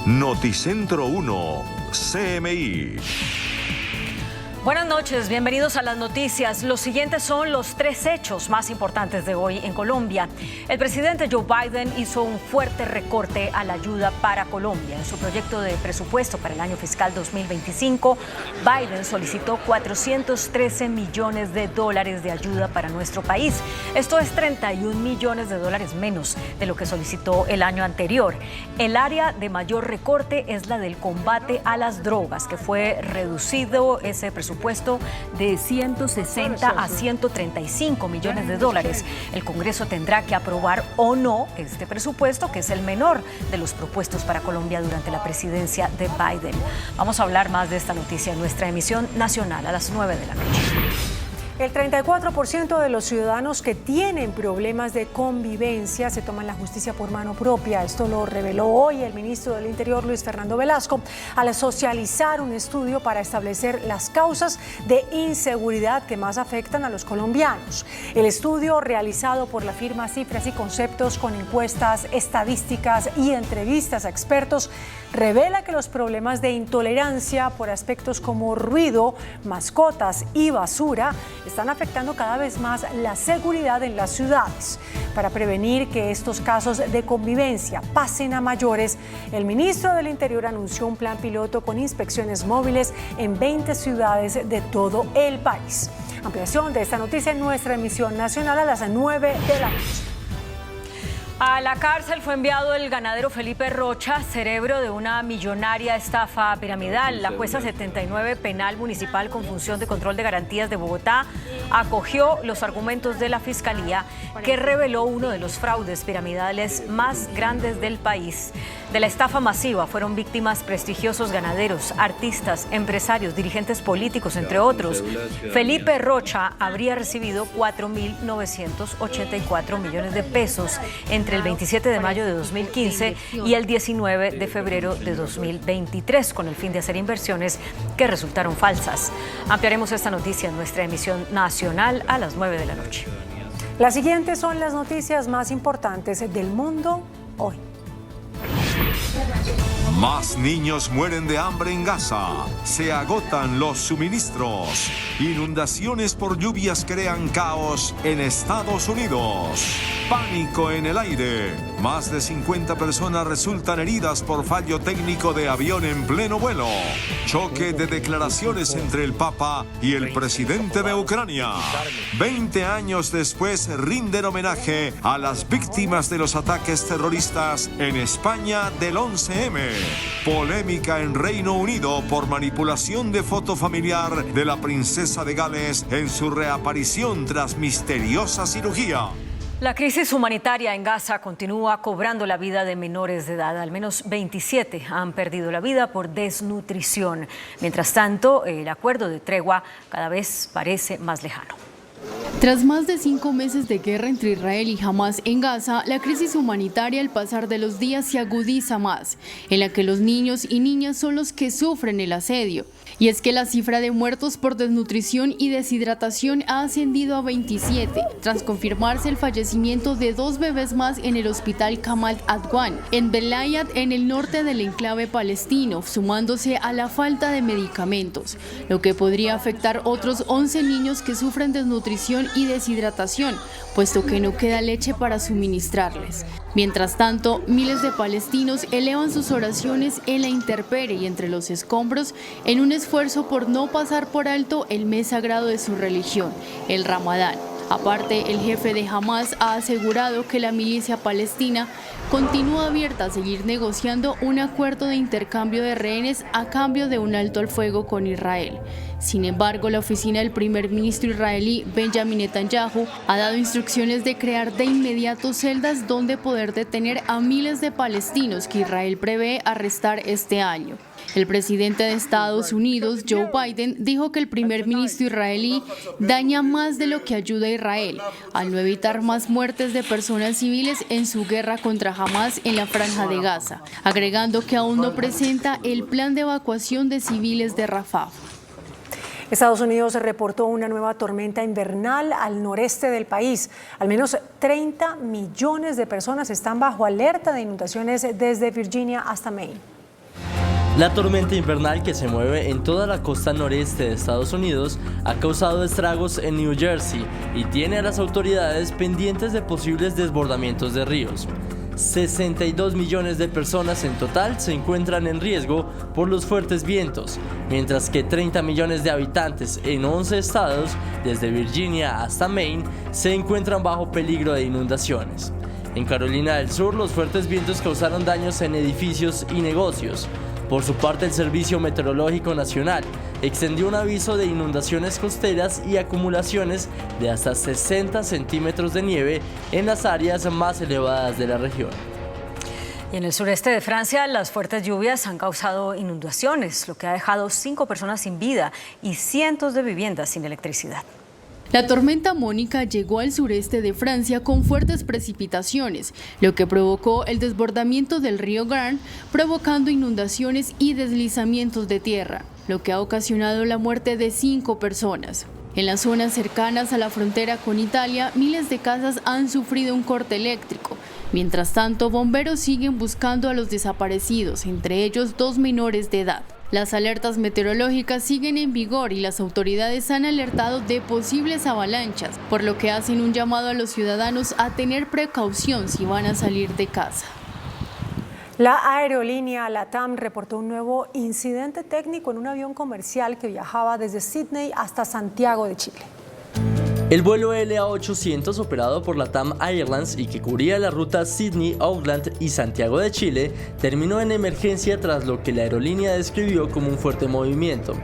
Noticentro 1, CMI. Buenas noches, bienvenidos a las noticias. Los siguientes son los 3 hechos más importantes de hoy en Colombia. El presidente Joe Biden hizo un fuerte recorte a la ayuda para Colombia. En su proyecto de presupuesto para el año fiscal 2025, Biden solicitó 413 millones de dólares de ayuda para nuestro país. Esto es 31 millones de dólares menos de lo que solicitó el año anterior. El área de mayor recorte es la del combate a las drogas, que fue reducido ese presupuesto de 160 a 135 millones de dólares. El Congreso tendrá que aprobar o no este presupuesto, que es el menor de los propuestos para Colombia durante la presidencia de Biden. Vamos a hablar más de esta noticia en nuestra emisión nacional a las 9 de la noche. El 34% de los ciudadanos que tienen problemas de convivencia se toman la justicia por mano propia. Esto lo reveló hoy el ministro del Interior, Luis Fernando Velasco, al socializar un estudio para establecer las causas de inseguridad que más afectan a los colombianos. El estudio, realizado por la firma Cifras y Conceptos con encuestas, estadísticas y entrevistas a expertos, revela que los problemas de intolerancia por aspectos como ruido, mascotas y basura están afectando cada vez más la seguridad en las ciudades. Para prevenir que estos casos de convivencia pasen a mayores, el ministro del Interior anunció un plan piloto con inspecciones móviles en 20 ciudades de todo el país. Ampliación de esta noticia en nuestra emisión nacional a las 9 de la noche. A la cárcel fue enviado el ganadero Felipe Rocha, cerebro de una millonaria estafa piramidal. La jueza 79 penal municipal con función de control de garantías de Bogotá acogió los argumentos de la Fiscalía, que reveló uno de los fraudes piramidales más grandes del país. De la estafa masiva fueron víctimas prestigiosos ganaderos, artistas, empresarios, dirigentes políticos, entre otros. Felipe Rocha habría recibido 4.984 millones de pesos entre el 27 de mayo de 2015 y el 19 de febrero de 2023, con el fin de hacer inversiones que resultaron falsas. Ampliaremos esta noticia en nuestra emisión nacional a las 9 de la noche. Las siguientes son las noticias más importantes del mundo hoy. Más niños mueren de hambre en Gaza. Se agotan los suministros. Inundaciones por lluvias crean caos en Estados Unidos. Pánico en el aire. Más de 50 personas resultan heridas por fallo técnico de avión en pleno vuelo. Choque de declaraciones entre el Papa y el presidente de Ucrania. 20 años después rinden homenaje a las víctimas de los ataques terroristas en España del 11M. Polémica en Reino Unido por manipulación de foto familiar de la princesa de Gales en su reaparición tras misteriosa cirugía. La crisis humanitaria en Gaza continúa cobrando la vida de menores de edad. Al menos 27 han perdido la vida por desnutrición. Mientras tanto, el acuerdo de tregua cada vez parece más lejano. Tras más de 5 meses de guerra entre Israel y Hamás en Gaza, la crisis humanitaria al pasar de los días se agudiza más, en la que los niños y niñas son los que sufren el asedio. Y es que la cifra de muertos por desnutrición y deshidratación ha ascendido a 27, tras confirmarse el fallecimiento de 2 bebés más en el hospital Kamal Adwan, en Belayat, en el norte del enclave palestino, sumándose a la falta de medicamentos, lo que podría afectar otros 11 niños que sufren desnutrición y deshidratación, puesto que no queda leche para suministrarles. Mientras tanto, miles de palestinos elevan sus oraciones en la intemperie y entre los escombros en un esfuerzo por no pasar por alto el mes sagrado de su religión, el Ramadán. Aparte, el jefe de Hamás ha asegurado que la milicia palestina continúa abierta a seguir negociando un acuerdo de intercambio de rehenes a cambio de un alto al fuego con Israel. Sin embargo, la oficina del primer ministro israelí, Benjamin Netanyahu, ha dado instrucciones de crear de inmediato celdas donde poder detener a miles de palestinos que Israel prevé arrestar este año. El presidente de Estados Unidos, Joe Biden, dijo que el primer ministro israelí daña más de lo que ayuda a Israel, al no evitar más muertes de personas civiles en su guerra contra Hamás en la Franja de Gaza, agregando que aún no presenta el plan de evacuación de civiles de Rafah. Estados Unidos reportó una nueva tormenta invernal al noreste del país. Al menos 30 millones de personas están bajo alerta de inundaciones desde Virginia hasta Maine. La tormenta invernal que se mueve en toda la costa noreste de Estados Unidos ha causado estragos en New Jersey y tiene a las autoridades pendientes de posibles desbordamientos de ríos. 62 millones de personas en total se encuentran en riesgo por los fuertes vientos, mientras que 30 millones de habitantes en 11 estados, desde Virginia hasta Maine, se encuentran bajo peligro de inundaciones. En Carolina del Sur, los fuertes vientos causaron daños en edificios y negocios. Por su parte, el Servicio Meteorológico Nacional extendió un aviso de inundaciones costeras y acumulaciones de hasta 60 centímetros de nieve en las áreas más elevadas de la región. Y en el sureste de Francia, las fuertes lluvias han causado inundaciones, lo que ha dejado 5 personas sin vida y cientos de viviendas sin electricidad. La tormenta Mónica llegó al sureste de Francia con fuertes precipitaciones, lo que provocó el desbordamiento del río Garn, provocando inundaciones y deslizamientos de tierra, lo que ha ocasionado la muerte de 5 personas. En las zonas cercanas a la frontera con Italia, miles de casas han sufrido un corte eléctrico. Mientras tanto, bomberos siguen buscando a los desaparecidos, entre ellos 2 menores de edad. Las alertas meteorológicas siguen en vigor y las autoridades han alertado de posibles avalanchas, por lo que hacen un llamado a los ciudadanos a tener precaución si van a salir de casa. La aerolínea LATAM reportó un nuevo incidente técnico en un avión comercial que viajaba desde Sydney hasta Santiago de Chile. El vuelo LA800 operado por LATAM Airlines y que cubría la ruta Sydney, Auckland y Santiago de Chile terminó en emergencia tras lo que la aerolínea describió como un fuerte movimiento.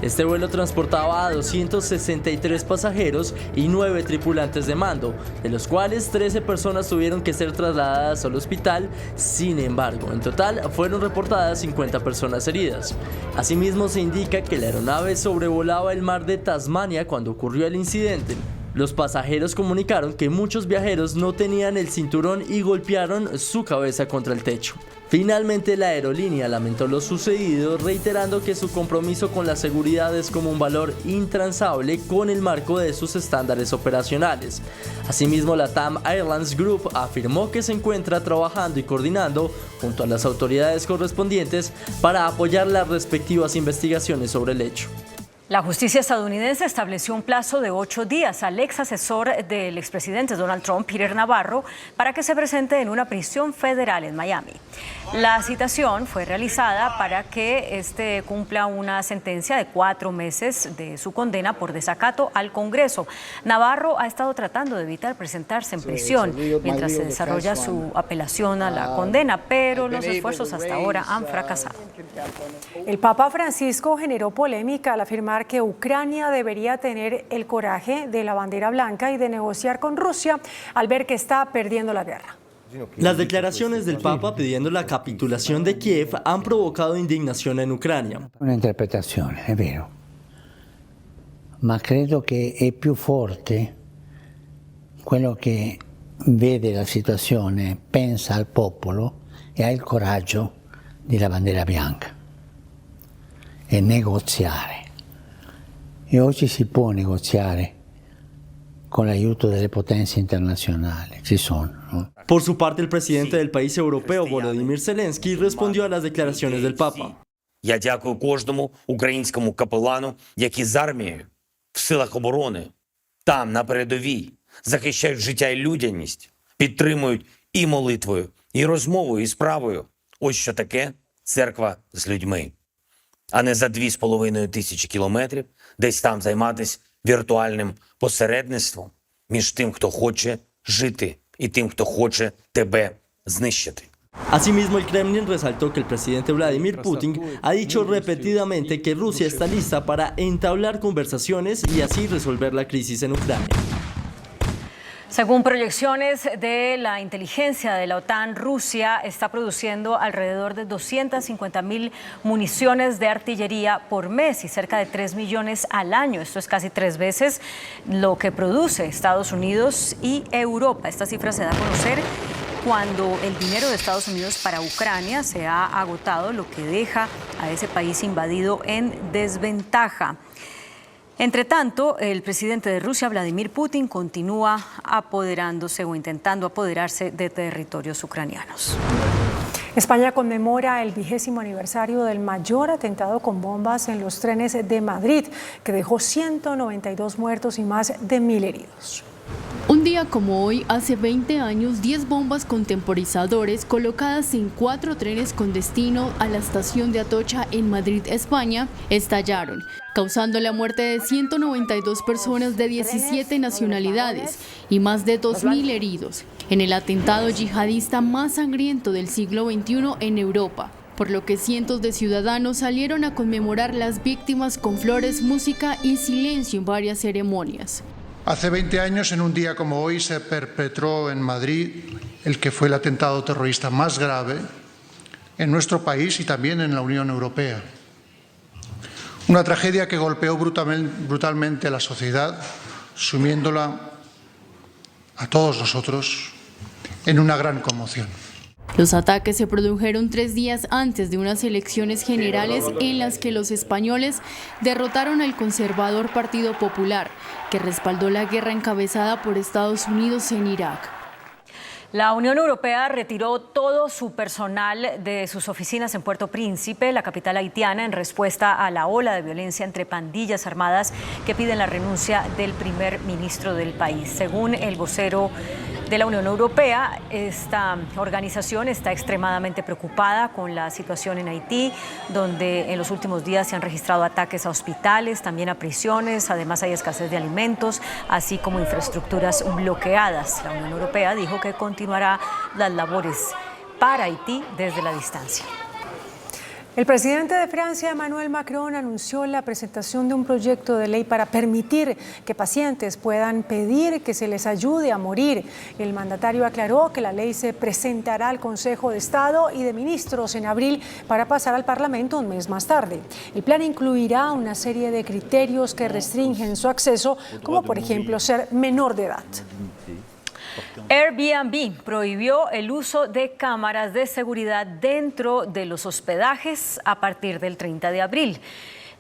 Este vuelo transportaba a 263 pasajeros y 9 tripulantes de mando, de los cuales 13 personas tuvieron que ser trasladadas al hospital. Sin embargo, en total fueron reportadas 50 personas heridas. Asimismo, se indica que la aeronave sobrevolaba el mar de Tasmania cuando ocurrió el incidente. Los pasajeros comunicaron que muchos viajeros no tenían el cinturón y golpearon su cabeza contra el techo. Finalmente, la aerolínea lamentó lo sucedido, reiterando que su compromiso con la seguridad es como un valor intransable con el marco de sus estándares operacionales. Asimismo, la LATAM Airlines Group afirmó que se encuentra trabajando y coordinando junto a las autoridades correspondientes para apoyar las respectivas investigaciones sobre el hecho. La justicia estadounidense estableció un plazo de 8 días al ex asesor del expresidente Donald Trump, Peter Navarro, para que se presente en una prisión federal en Miami. La citación fue realizada para que este cumpla una sentencia de 4 meses de su condena por desacato al Congreso. Navarro ha estado tratando de evitar presentarse en prisión mientras se desarrolla su apelación a la condena, pero los esfuerzos hasta ahora han fracasado. El Papa Francisco generó polémica al afirmar que Ucrania debería tener el coraje de la bandera blanca y de negociar con Rusia al ver que está perdiendo la guerra. Las declaraciones del Papa pidiendo la capitulación de Kiev han provocado indignación en Ucrania. Una interpretazione, è vero, ma credo che è più forte quello che vede la situazione, pensa al popolo e ha il coraggio della bandiera bianca e negoziare. E oggi si può negoziare con l'aiuto delle potenze internazionali, ci sono, no? Por su parte, el presidente del país europeo, Volodymyr Zelensky, respondió a las declaraciones del Papa. Я дякую кожному українському капелану, які з армією в силах оборони, там, на передовій, захищають життя і людяність, підтримують і молитвою, і розмовою, і справою. Ось що таке церква з людьми. А не за 2,5 тисячі кілометрів десь там займатися віртуальним посередництвом між тим, хто хоче жити, y тим, хто хоче тебе знищити. Asimismo, el Kremlin resaltó que el presidente Vladimir Putin ha dicho repetidamente que Rusia está lista para entablar conversaciones y así resolver la crisis en Ucrania. Según proyecciones de la inteligencia de la OTAN, Rusia está produciendo alrededor de 250.000 municiones de artillería por mes y cerca de 3 millones al año. Esto es casi 3 veces lo que produce Estados Unidos y Europa. Esta cifra se da a conocer cuando el dinero de Estados Unidos para Ucrania se ha agotado, lo que deja a ese país invadido en desventaja. Entre tanto, el presidente de Rusia, Vladimir Putin, continúa apoderándose o intentando apoderarse de territorios ucranianos. España conmemora el 20º aniversario del mayor atentado con bombas en los trenes de Madrid, que dejó 192 muertos y más de 1.000 heridos. Un día como hoy, hace 20 años, 10 bombas con temporizadores colocadas en 4 trenes con destino a la estación de Atocha en Madrid, España, estallaron, causando la muerte de 192 personas de 17 nacionalidades y más de 2.000 heridos, en el atentado yihadista más sangriento del siglo XXI en Europa, por lo que cientos de ciudadanos salieron a conmemorar las víctimas con flores, música y silencio en varias ceremonias. Hace 20 años, en un día como hoy, se perpetró en Madrid el que fue el atentado terrorista más grave en nuestro país y también en la Unión Europea. Una tragedia que golpeó brutalmente a la sociedad, sumiéndola a todos nosotros en una gran conmoción. Los ataques se produjeron 3 días antes de unas elecciones generales en las que los españoles derrotaron al conservador Partido Popular, que respaldó la guerra encabezada por Estados Unidos en Irak. La Unión Europea retiró todo su personal de sus oficinas en Puerto Príncipe, la capital haitiana, en respuesta a la ola de violencia entre pandillas armadas que piden la renuncia del primer ministro del país. Según el vocero de la Unión Europea, esta organización está extremadamente preocupada con la situación en Haití, donde en los últimos días se han registrado ataques a hospitales, también a prisiones, además hay escasez de alimentos, así como infraestructuras bloqueadas. La Unión Europea dijo que continuará las labores para Haití desde la distancia. El presidente de Francia, Emmanuel Macron, anunció la presentación de un proyecto de ley para permitir que pacientes puedan pedir que se les ayude a morir. El mandatario aclaró que la ley se presentará al Consejo de Estado y de Ministros en abril para pasar al Parlamento un mes más tarde. El plan incluirá una serie de criterios que restringen su acceso, como por ejemplo ser menor de edad. Airbnb prohibió el uso de cámaras de seguridad dentro de los hospedajes a partir del 30 de abril.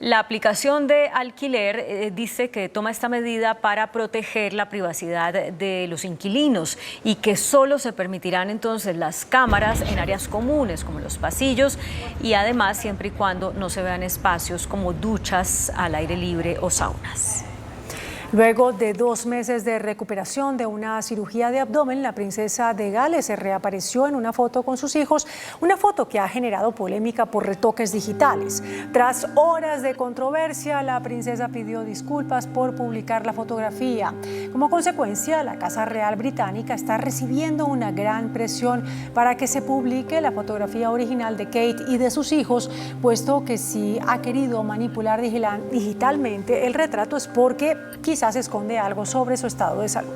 La aplicación de alquiler dice que toma esta medida para proteger la privacidad de los inquilinos y que solo se permitirán entonces las cámaras en áreas comunes como los pasillos y además siempre y cuando no se vean espacios como duchas al aire libre o saunas. Luego de 2 meses de recuperación de una cirugía de abdomen, la princesa de Gales se reapareció en una foto con sus hijos, una foto que ha generado polémica por retoques digitales. Tras horas de controversia, la princesa pidió disculpas por publicar la fotografía. Como consecuencia, la Casa Real Británica está recibiendo una gran presión para que se publique la fotografía original de Kate y de sus hijos, puesto que si ha querido manipular digitalmente el retrato es porque quizás esconde algo sobre su estado de salud.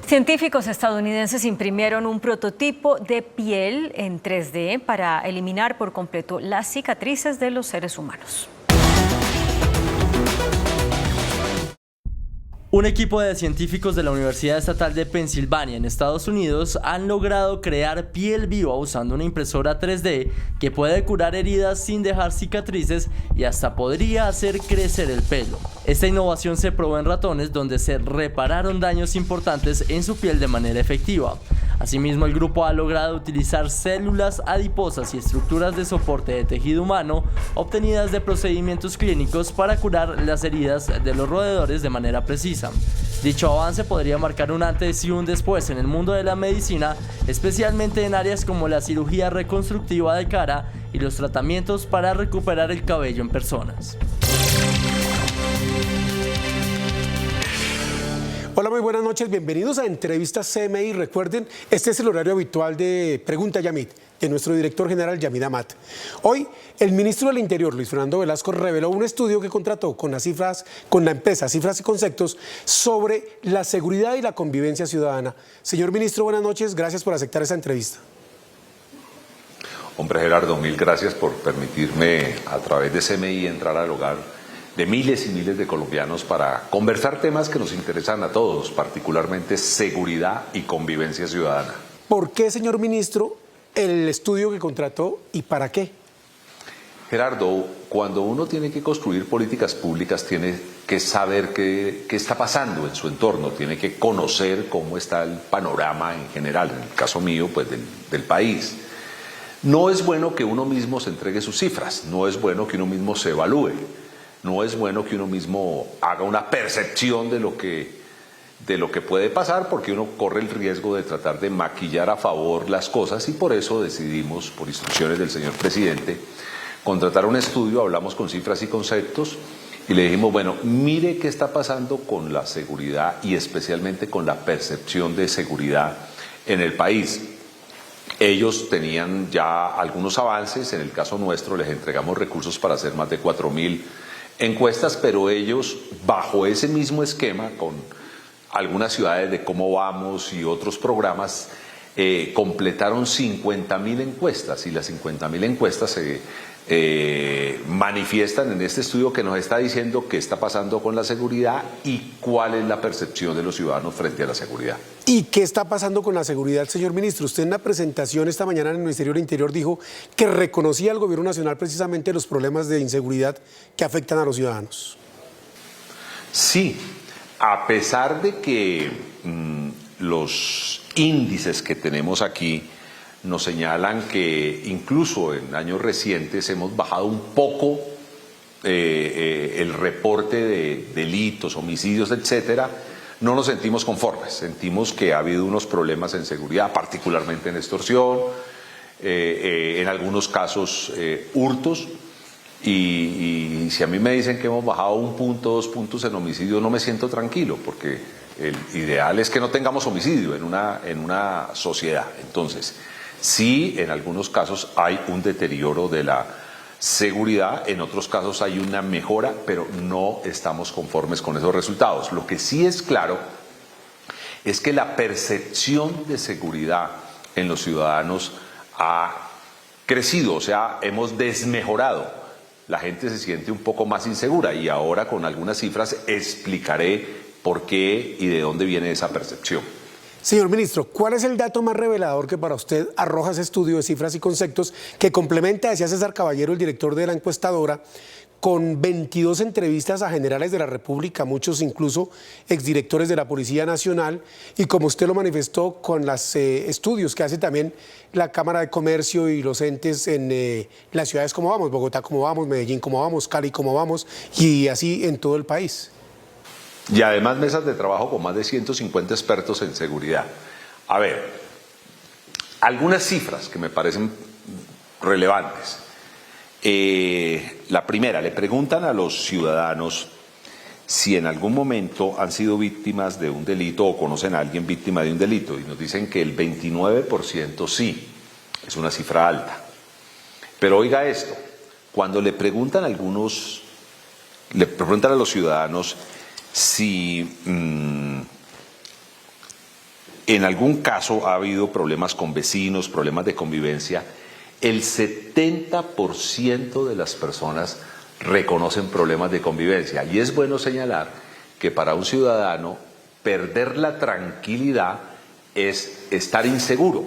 Científicos estadounidenses imprimieron un prototipo de piel en 3D para eliminar por completo las cicatrices de los seres humanos. Un equipo de científicos de la Universidad Estatal de Pensilvania en Estados Unidos han logrado crear piel viva usando una impresora 3D que puede curar heridas sin dejar cicatrices y hasta podría hacer crecer el pelo. Esta innovación se probó en ratones donde se repararon daños importantes en su piel de manera efectiva. Asimismo, el grupo ha logrado utilizar células adiposas y estructuras de soporte de tejido humano obtenidas de procedimientos clínicos para curar las heridas de los roedores de manera precisa. Dicho avance podría marcar un antes y un después en el mundo de la medicina, especialmente en áreas como la cirugía reconstructiva de cara y los tratamientos para recuperar el cabello en personas. Hola, muy buenas noches, bienvenidos a Entrevistas CMI. Recuerden, este es el horario habitual de Pregunta Yamit, de nuestro director general Yamid Amat. Hoy, el ministro del Interior, Luis Fernando Velasco, reveló un estudio que contrató con la empresa Cifras y Conceptos sobre la seguridad y la convivencia ciudadana. Señor ministro, buenas noches, gracias por aceptar esta entrevista. Hombre, Gerardo, mil gracias por permitirme a través de CMI entrar al hogar de miles y miles de colombianos para conversar temas que nos interesan a todos, particularmente seguridad y convivencia ciudadana. ¿Por qué, señor ministro, el estudio que contrató y para qué? Gerardo, cuando uno tiene que construir políticas públicas, tiene que saber qué está pasando en su entorno, tiene que conocer cómo está el panorama en general, en el caso mío, pues del país. No es bueno que uno mismo se entregue sus cifras, no es bueno que uno mismo se evalúe, no es bueno que uno mismo haga una percepción de lo que puede pasar, porque uno corre el riesgo de tratar de maquillar a favor las cosas, y por eso decidimos, por instrucciones del señor presidente, contratar un estudio. Hablamos con cifras y conceptos y le dijimos, bueno, mire qué está pasando con la seguridad y especialmente con la percepción de seguridad en el país. Ellos tenían ya algunos avances, en el caso nuestro les entregamos recursos para hacer más de 4.000 encuestas, pero ellos, bajo ese mismo esquema, con algunas ciudades de Cómo Vamos y otros programas, completaron 50.000 encuestas, y las 50.000 encuestas se manifiestan en este estudio que nos está diciendo qué está pasando con la seguridad y cuál es la percepción de los ciudadanos frente a la seguridad. ¿Y qué está pasando con la seguridad, señor ministro? Usted en la presentación esta mañana en el Ministerio del Interior dijo que reconocía al Gobierno Nacional precisamente los problemas de inseguridad que afectan a los ciudadanos. Sí, a pesar de que los índices que tenemos aquí nos señalan que incluso en años recientes hemos bajado un poco el reporte de delitos, homicidios, etcétera, no nos sentimos conformes. Sentimos que ha habido unos problemas en seguridad, particularmente en extorsión, en algunos casos hurtos, y si a mí me dicen que hemos bajado 1 punto, 2 puntos en homicidio, no me siento tranquilo, porque el ideal es que no tengamos homicidio en una sociedad. Entonces, sí, en algunos casos hay un deterioro de la seguridad, en otros casos hay una mejora, pero no estamos conformes con esos resultados. Lo que sí es claro es que la percepción de seguridad en los ciudadanos ha crecido, o sea, hemos desmejorado. La gente se siente un poco más insegura, y ahora con algunas cifras explicaré por qué y de dónde viene esa percepción. Señor ministro, ¿cuál es el dato más revelador que para usted arroja ese estudio de cifras y conceptos que complementa, decía César Caballero, el director de la encuestadora, con 22 entrevistas a generales de la República, muchos incluso exdirectores de la Policía Nacional, y como usted lo manifestó, con los estudios que hace también la Cámara de Comercio y los entes en las ciudades como vamos, Bogotá como vamos, Medellín como vamos, Cali como vamos, y así en todo el país? Y además mesas de trabajo con más de 150 expertos en seguridad. A ver, algunas cifras que me parecen relevantes. La primera, le preguntan a los ciudadanos si en algún momento han sido víctimas de un delito o conocen a alguien víctima de un delito, y nos dicen que el 29% sí, es una cifra alta. Pero oiga esto, cuando le preguntan a los ciudadanos si en algún caso ha habido problemas con vecinos, problemas de convivencia, el 70% de las personas reconocen problemas de convivencia. Y es bueno señalar que para un ciudadano perder la tranquilidad es estar inseguro.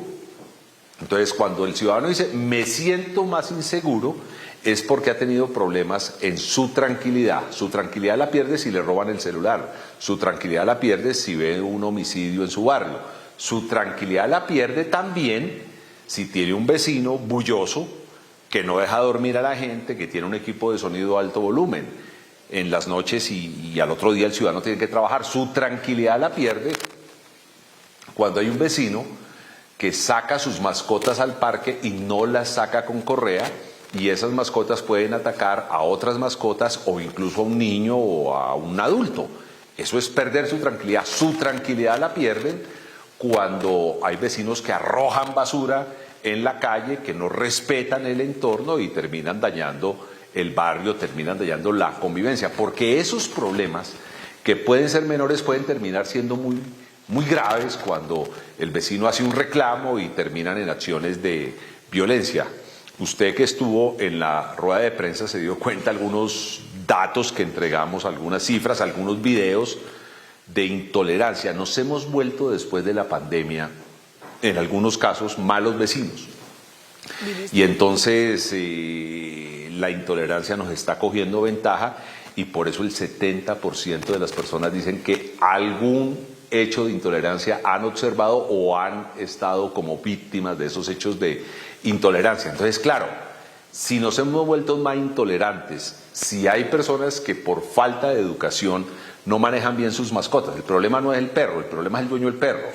Entonces, cuando el ciudadano dice me siento más inseguro, es porque ha tenido problemas en su tranquilidad. Su tranquilidad la pierde si le roban el celular, su tranquilidad la pierde si ve un homicidio en su barrio, su tranquilidad la pierde también si tiene un vecino bulloso que no deja dormir a la gente, que tiene un equipo de sonido a alto volumen en las noches y al otro día el ciudadano tiene que trabajar. Su tranquilidad la pierde cuando hay un vecino que saca sus mascotas al parque y no las saca con correa, y esas mascotas pueden atacar a otras mascotas o incluso a un niño o a un adulto. Eso es perder su tranquilidad. Su tranquilidad la pierden cuando hay vecinos que arrojan basura en la calle, que no respetan el entorno y terminan dañando el barrio, terminan dañando la convivencia, porque esos problemas que pueden ser menores pueden terminar siendo muy graves cuando el vecino hace un reclamo y terminan en acciones de violencia. Usted que estuvo en la rueda de prensa se dio cuenta de algunos datos que entregamos, algunas cifras, algunos videos de intolerancia. Nos hemos vuelto después de la pandemia, en algunos casos, malos vecinos. Y entonces la intolerancia nos está cogiendo ventaja, y por eso el 70% de las personas dicen que algún hecho de intolerancia han observado o han estado como víctimas de esos hechos de intolerancia. Entonces, claro, si nos hemos vuelto más intolerantes, si hay personas que por falta de educación no manejan bien sus mascotas, el problema no es el perro, el problema es el dueño del perro.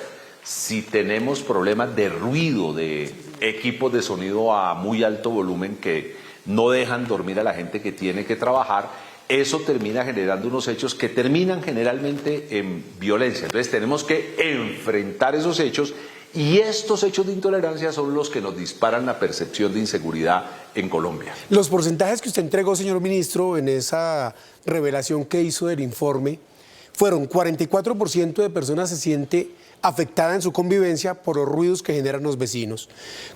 Si tenemos problemas de ruido, de equipos de sonido a muy alto volumen que no dejan dormir a la gente que tiene que trabajar, eso termina generando unos hechos que terminan generalmente en violencia. Entonces tenemos que enfrentar esos hechos y estos hechos de intolerancia son los que nos disparan la percepción de inseguridad en Colombia. Los porcentajes que usted entregó, señor ministro, en esa revelación que hizo del informe, fueron 44% de personas se siente afectada en su convivencia por los ruidos que generan los vecinos,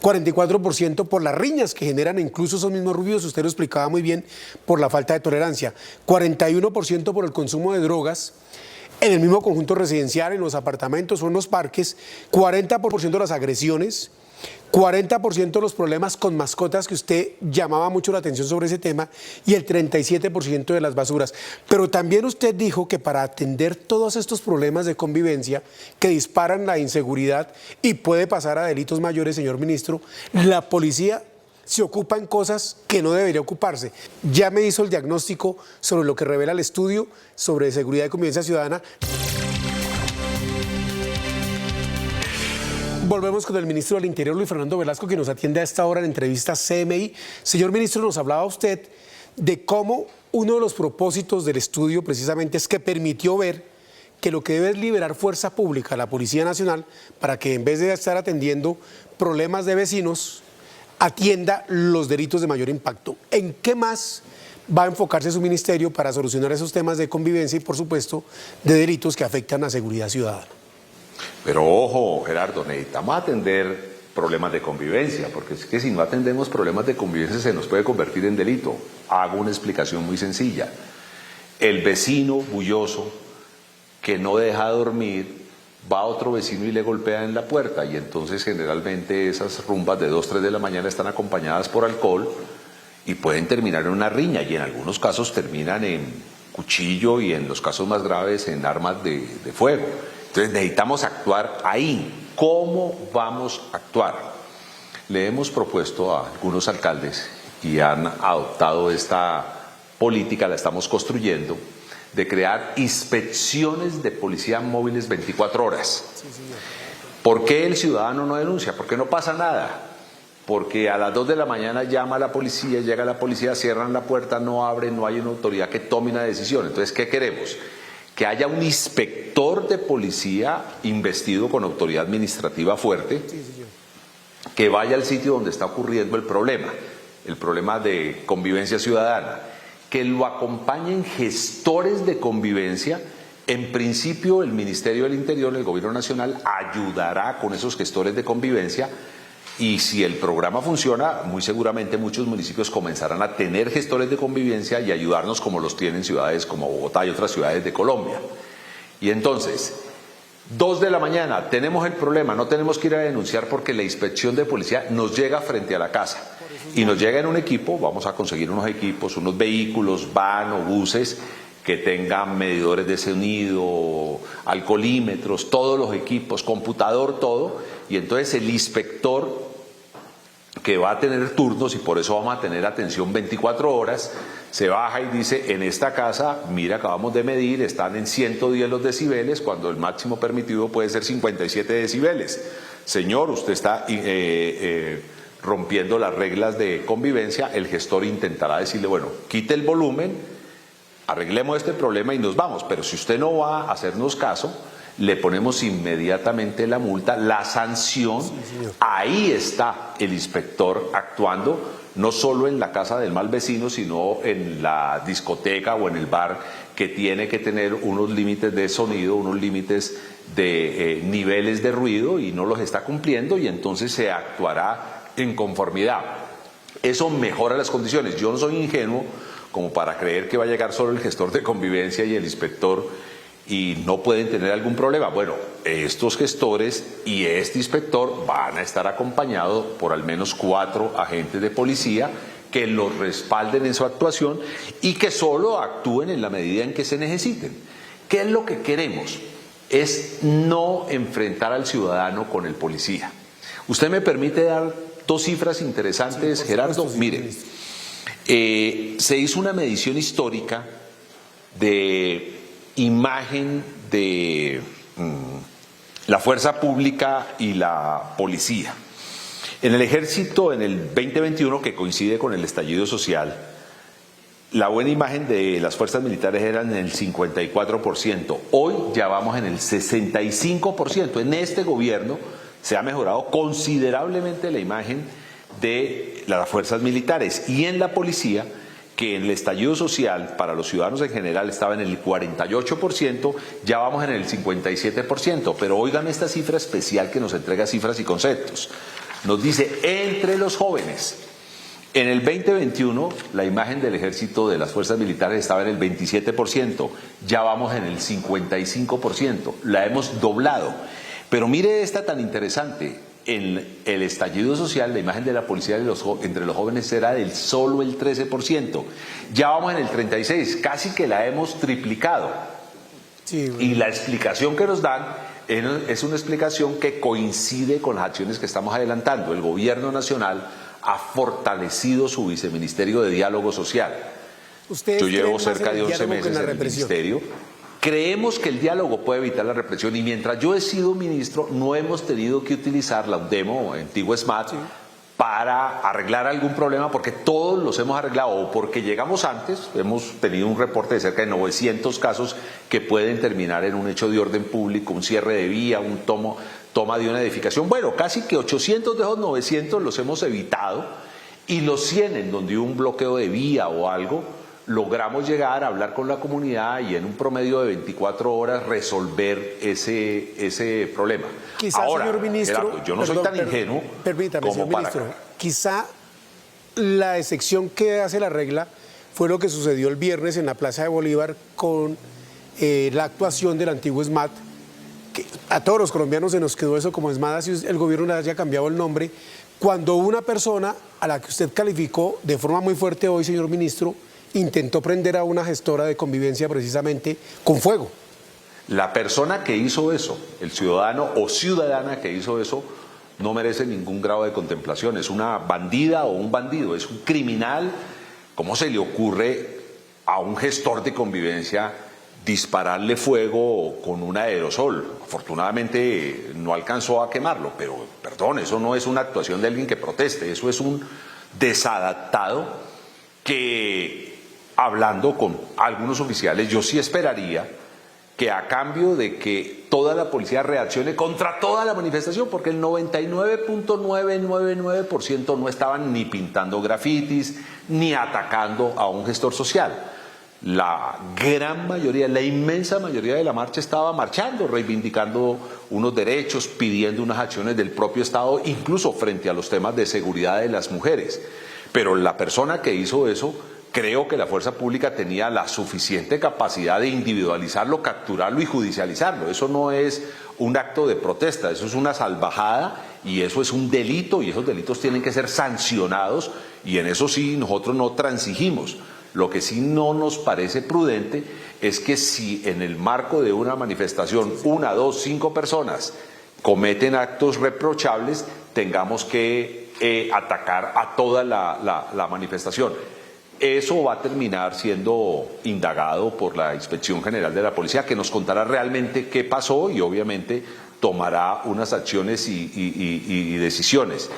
44% por las riñas que generan incluso esos mismos ruidos, usted lo explicaba muy bien, por la falta de tolerancia, 41% por el consumo de drogas en el mismo conjunto residencial, en los apartamentos o en los parques, 40% de las agresiones, 40% de los problemas con mascotas, que usted llamaba mucho la atención sobre ese tema, y el 37% de las basuras. Pero también usted dijo que para atender todos estos problemas de convivencia que disparan la inseguridad y puede pasar a delitos mayores, señor ministro, la policía se ocupa en cosas que no debería ocuparse. Ya me hizo el diagnóstico sobre lo que revela el estudio sobre seguridad y convivencia ciudadana. Volvemos con el ministro del Interior, Luis Fernando Velasco, que nos atiende a esta hora en entrevista CMI. Señor ministro, nos hablaba usted de cómo uno de los propósitos del estudio precisamente es que permitió ver que lo que debe es liberar fuerza pública a la Policía Nacional para que en vez de estar atendiendo problemas de vecinos, atienda los delitos de mayor impacto. ¿En qué más va a enfocarse su ministerio para solucionar esos temas de convivencia y, por supuesto, de delitos que afectan a la seguridad ciudadana? Pero ojo, Gerardo, necesitamos atender problemas de convivencia, porque es que si no atendemos problemas de convivencia se nos puede convertir en delito. Hago una explicación muy sencilla. El vecino bulloso que no deja dormir va a otro vecino y le golpea en la puerta, y entonces generalmente esas rumbas de 2, 3 de la mañana están acompañadas por alcohol y pueden terminar en una riña, y en algunos casos terminan en cuchillo y en los casos más graves en armas de fuego. Entonces necesitamos actuar ahí. ¿Cómo vamos a actuar? Le hemos propuesto a algunos alcaldes y han adoptado esta política, la estamos construyendo, de crear inspecciones de policía móviles 24 horas. ¿Por qué el ciudadano no denuncia? Porque no pasa nada. Porque a las 2 de la mañana llama a la policía, llega la policía, cierran la puerta, no abren, no hay una autoridad que tome una decisión. Entonces, ¿qué queremos? Que haya un inspector de policía investido con autoridad administrativa fuerte, que vaya al sitio donde está ocurriendo el problema de convivencia ciudadana, que lo acompañen gestores de convivencia. En principio, el Ministerio del Interior, el Gobierno Nacional, ayudará con esos gestores de convivencia, y si el programa funciona, muy seguramente muchos municipios comenzarán a tener gestores de convivencia y ayudarnos como los tienen ciudades como Bogotá y otras ciudades de Colombia. Y entonces, 2 de la mañana, tenemos el problema, no tenemos que ir a denunciar porque la inspección de policía nos llega frente a la casa. Y nos llega en un equipo, vamos a conseguir unos equipos, unos vehículos, van o buses que tengan medidores de sonido, alcoholímetros, todos los equipos, computador, todo. Y entonces el inspector, que va a tener turnos y por eso vamos a tener atención 24 horas, se baja y dice: en esta casa, mira, acabamos de medir, están en 110 los decibeles, cuando el máximo permitido puede ser 57 decibeles. Señor, usted está rompiendo las reglas de convivencia. El gestor intentará decirle: bueno, quite el volumen, arreglemos este problema y nos vamos. Pero si usted no va a hacernos caso, le ponemos inmediatamente la multa, la sanción. Ahí está el inspector actuando, no solo en la casa del mal vecino, sino en la discoteca o en el bar, que tiene que tener unos límites de sonido, unos límites de niveles de ruido, y no los está cumpliendo, y entonces se actuará en conformidad. Eso mejora las condiciones. Yo no soy ingenuo como para creer que va a llegar solo el gestor de convivencia y el inspector y no pueden tener algún problema. Bueno, estos gestores y este inspector van a estar acompañados por al menos 4 agentes de policía que los respalden en su actuación y que solo actúen en la medida en que se necesiten. ¿Qué es lo que queremos? es no enfrentar al ciudadano con el policía. ¿Usted me permite dar dos cifras interesantes, sí, Gerardo? Supuesto, sí, mire, se hizo una medición histórica de imagen de la fuerza pública y la policía. En el ejército, en el 2021, que coincide con el estallido social, la buena imagen de las fuerzas militares era en el 54%. Hoy ya vamos en el 65%. En este gobierno se ha mejorado considerablemente la imagen de las fuerzas militares. Y en la policía, que en el estallido social para los ciudadanos en general estaba en el 48%, ya vamos en el 57%. Pero oigan esta cifra especial que nos entrega cifras y conceptos. Nos dice, entre los jóvenes, en el 2021 la imagen del ejército, de las fuerzas militares, estaba en el 27%, ya vamos en el 55%, la hemos doblado. Pero mire esta tan interesante, en el estallido social la imagen de la policía entre los jóvenes era del solo el 13%, ya vamos en el 36%, casi que la hemos triplicado. Sí, bueno. Y la explicación que nos dan es una explicación que coincide con las acciones que estamos adelantando. El gobierno nacional ha fortalecido su viceministerio de diálogo social. Yo llevo cerca de 11 meses en el ministerio. Creemos que el diálogo puede evitar la represión y mientras yo he sido ministro no hemos tenido que utilizar la UDEMO, antiguo SMAT, sí, para arreglar algún problema, porque todos los hemos arreglado o porque llegamos antes. Hemos tenido un reporte de cerca de 900 casos que pueden terminar en un hecho de orden público, un cierre de vía, un toma de una edificación. Bueno, casi que 800 de esos 900 los hemos evitado y los 100 en donde hubo un bloqueo de vía o algo, logramos llegar a hablar con la comunidad y en un promedio de 24 horas resolver ese problema. Quizá, ahora, señor ministro, Gerardo, yo no soy tan ingenuo. Permítame, señor ministro, quizá la excepción que hace la regla fue lo que sucedió el viernes en la Plaza de Bolívar con la actuación del antiguo SMAT. Que a todos los colombianos se nos quedó eso como SMAT, si el gobierno le haya cambiado el nombre, cuando una persona a la que usted calificó de forma muy fuerte hoy, señor ministro, intentó prender a una gestora de convivencia precisamente con fuego. La persona que hizo eso, el ciudadano o ciudadana que hizo eso, no merece ningún grado de contemplación. Es una bandida o un bandido, es un criminal. ¿Cómo se le ocurre a un gestor de convivencia dispararle fuego con un aerosol? Afortunadamente no alcanzó a quemarlo, pero perdón, eso no es una actuación de alguien que proteste, eso es un desadaptado que, hablando con algunos oficiales, yo sí esperaría que a cambio de que toda la policía reaccione contra toda la manifestación, porque el 99.999% no estaban ni pintando grafitis, ni atacando a un gestor social. La gran mayoría, la inmensa mayoría de la marcha estaba marchando, reivindicando unos derechos, pidiendo unas acciones del propio Estado, incluso frente a los temas de seguridad de las mujeres. Pero la persona que hizo eso, creo que la fuerza pública tenía la suficiente capacidad de individualizarlo, capturarlo y judicializarlo. Eso no es un acto de protesta, eso es una salvajada y eso es un delito y esos delitos tienen que ser sancionados y en eso sí nosotros no transigimos. Lo que sí no nos parece prudente es que si en el marco de una manifestación 1, 2, 5 personas cometen actos reprochables, tengamos que atacar a toda la manifestación. Eso va a terminar siendo indagado por la Inspección General de la Policía, que nos contará realmente qué pasó y obviamente tomará unas acciones y decisiones.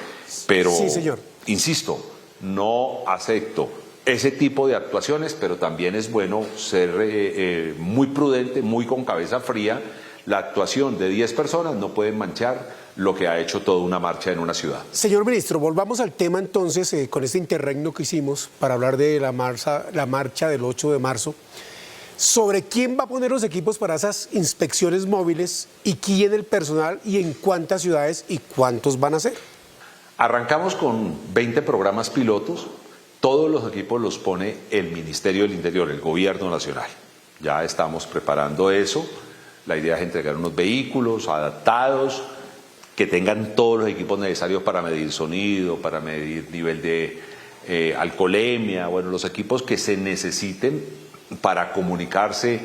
Pero, sí, señor, insisto, no acepto ese tipo de actuaciones, pero también es bueno ser muy prudente, muy con cabeza fría. La actuación de 10 personas no puede manchar lo que ha hecho toda una marcha en una ciudad. Señor ministro, volvamos al tema entonces con este interregno que hicimos para hablar de la marcha del 8 de marzo. ¿Sobre quién va a poner los equipos para esas inspecciones móviles y quién el personal y en cuántas ciudades y cuántos van a ser? Arrancamos con 20 programas pilotos. Todos los equipos los pone el Ministerio del Interior, el Gobierno Nacional. Ya estamos preparando eso. La idea es entregar unos vehículos adaptados, que tengan todos los equipos necesarios para medir sonido, para medir nivel de alcoholemia, bueno, los equipos que se necesiten para comunicarse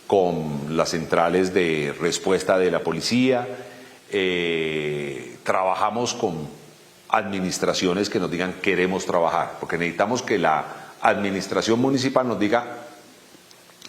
con las centrales de respuesta de la policía, trabajamos con administraciones que nos digan queremos trabajar, porque necesitamos que la administración municipal nos diga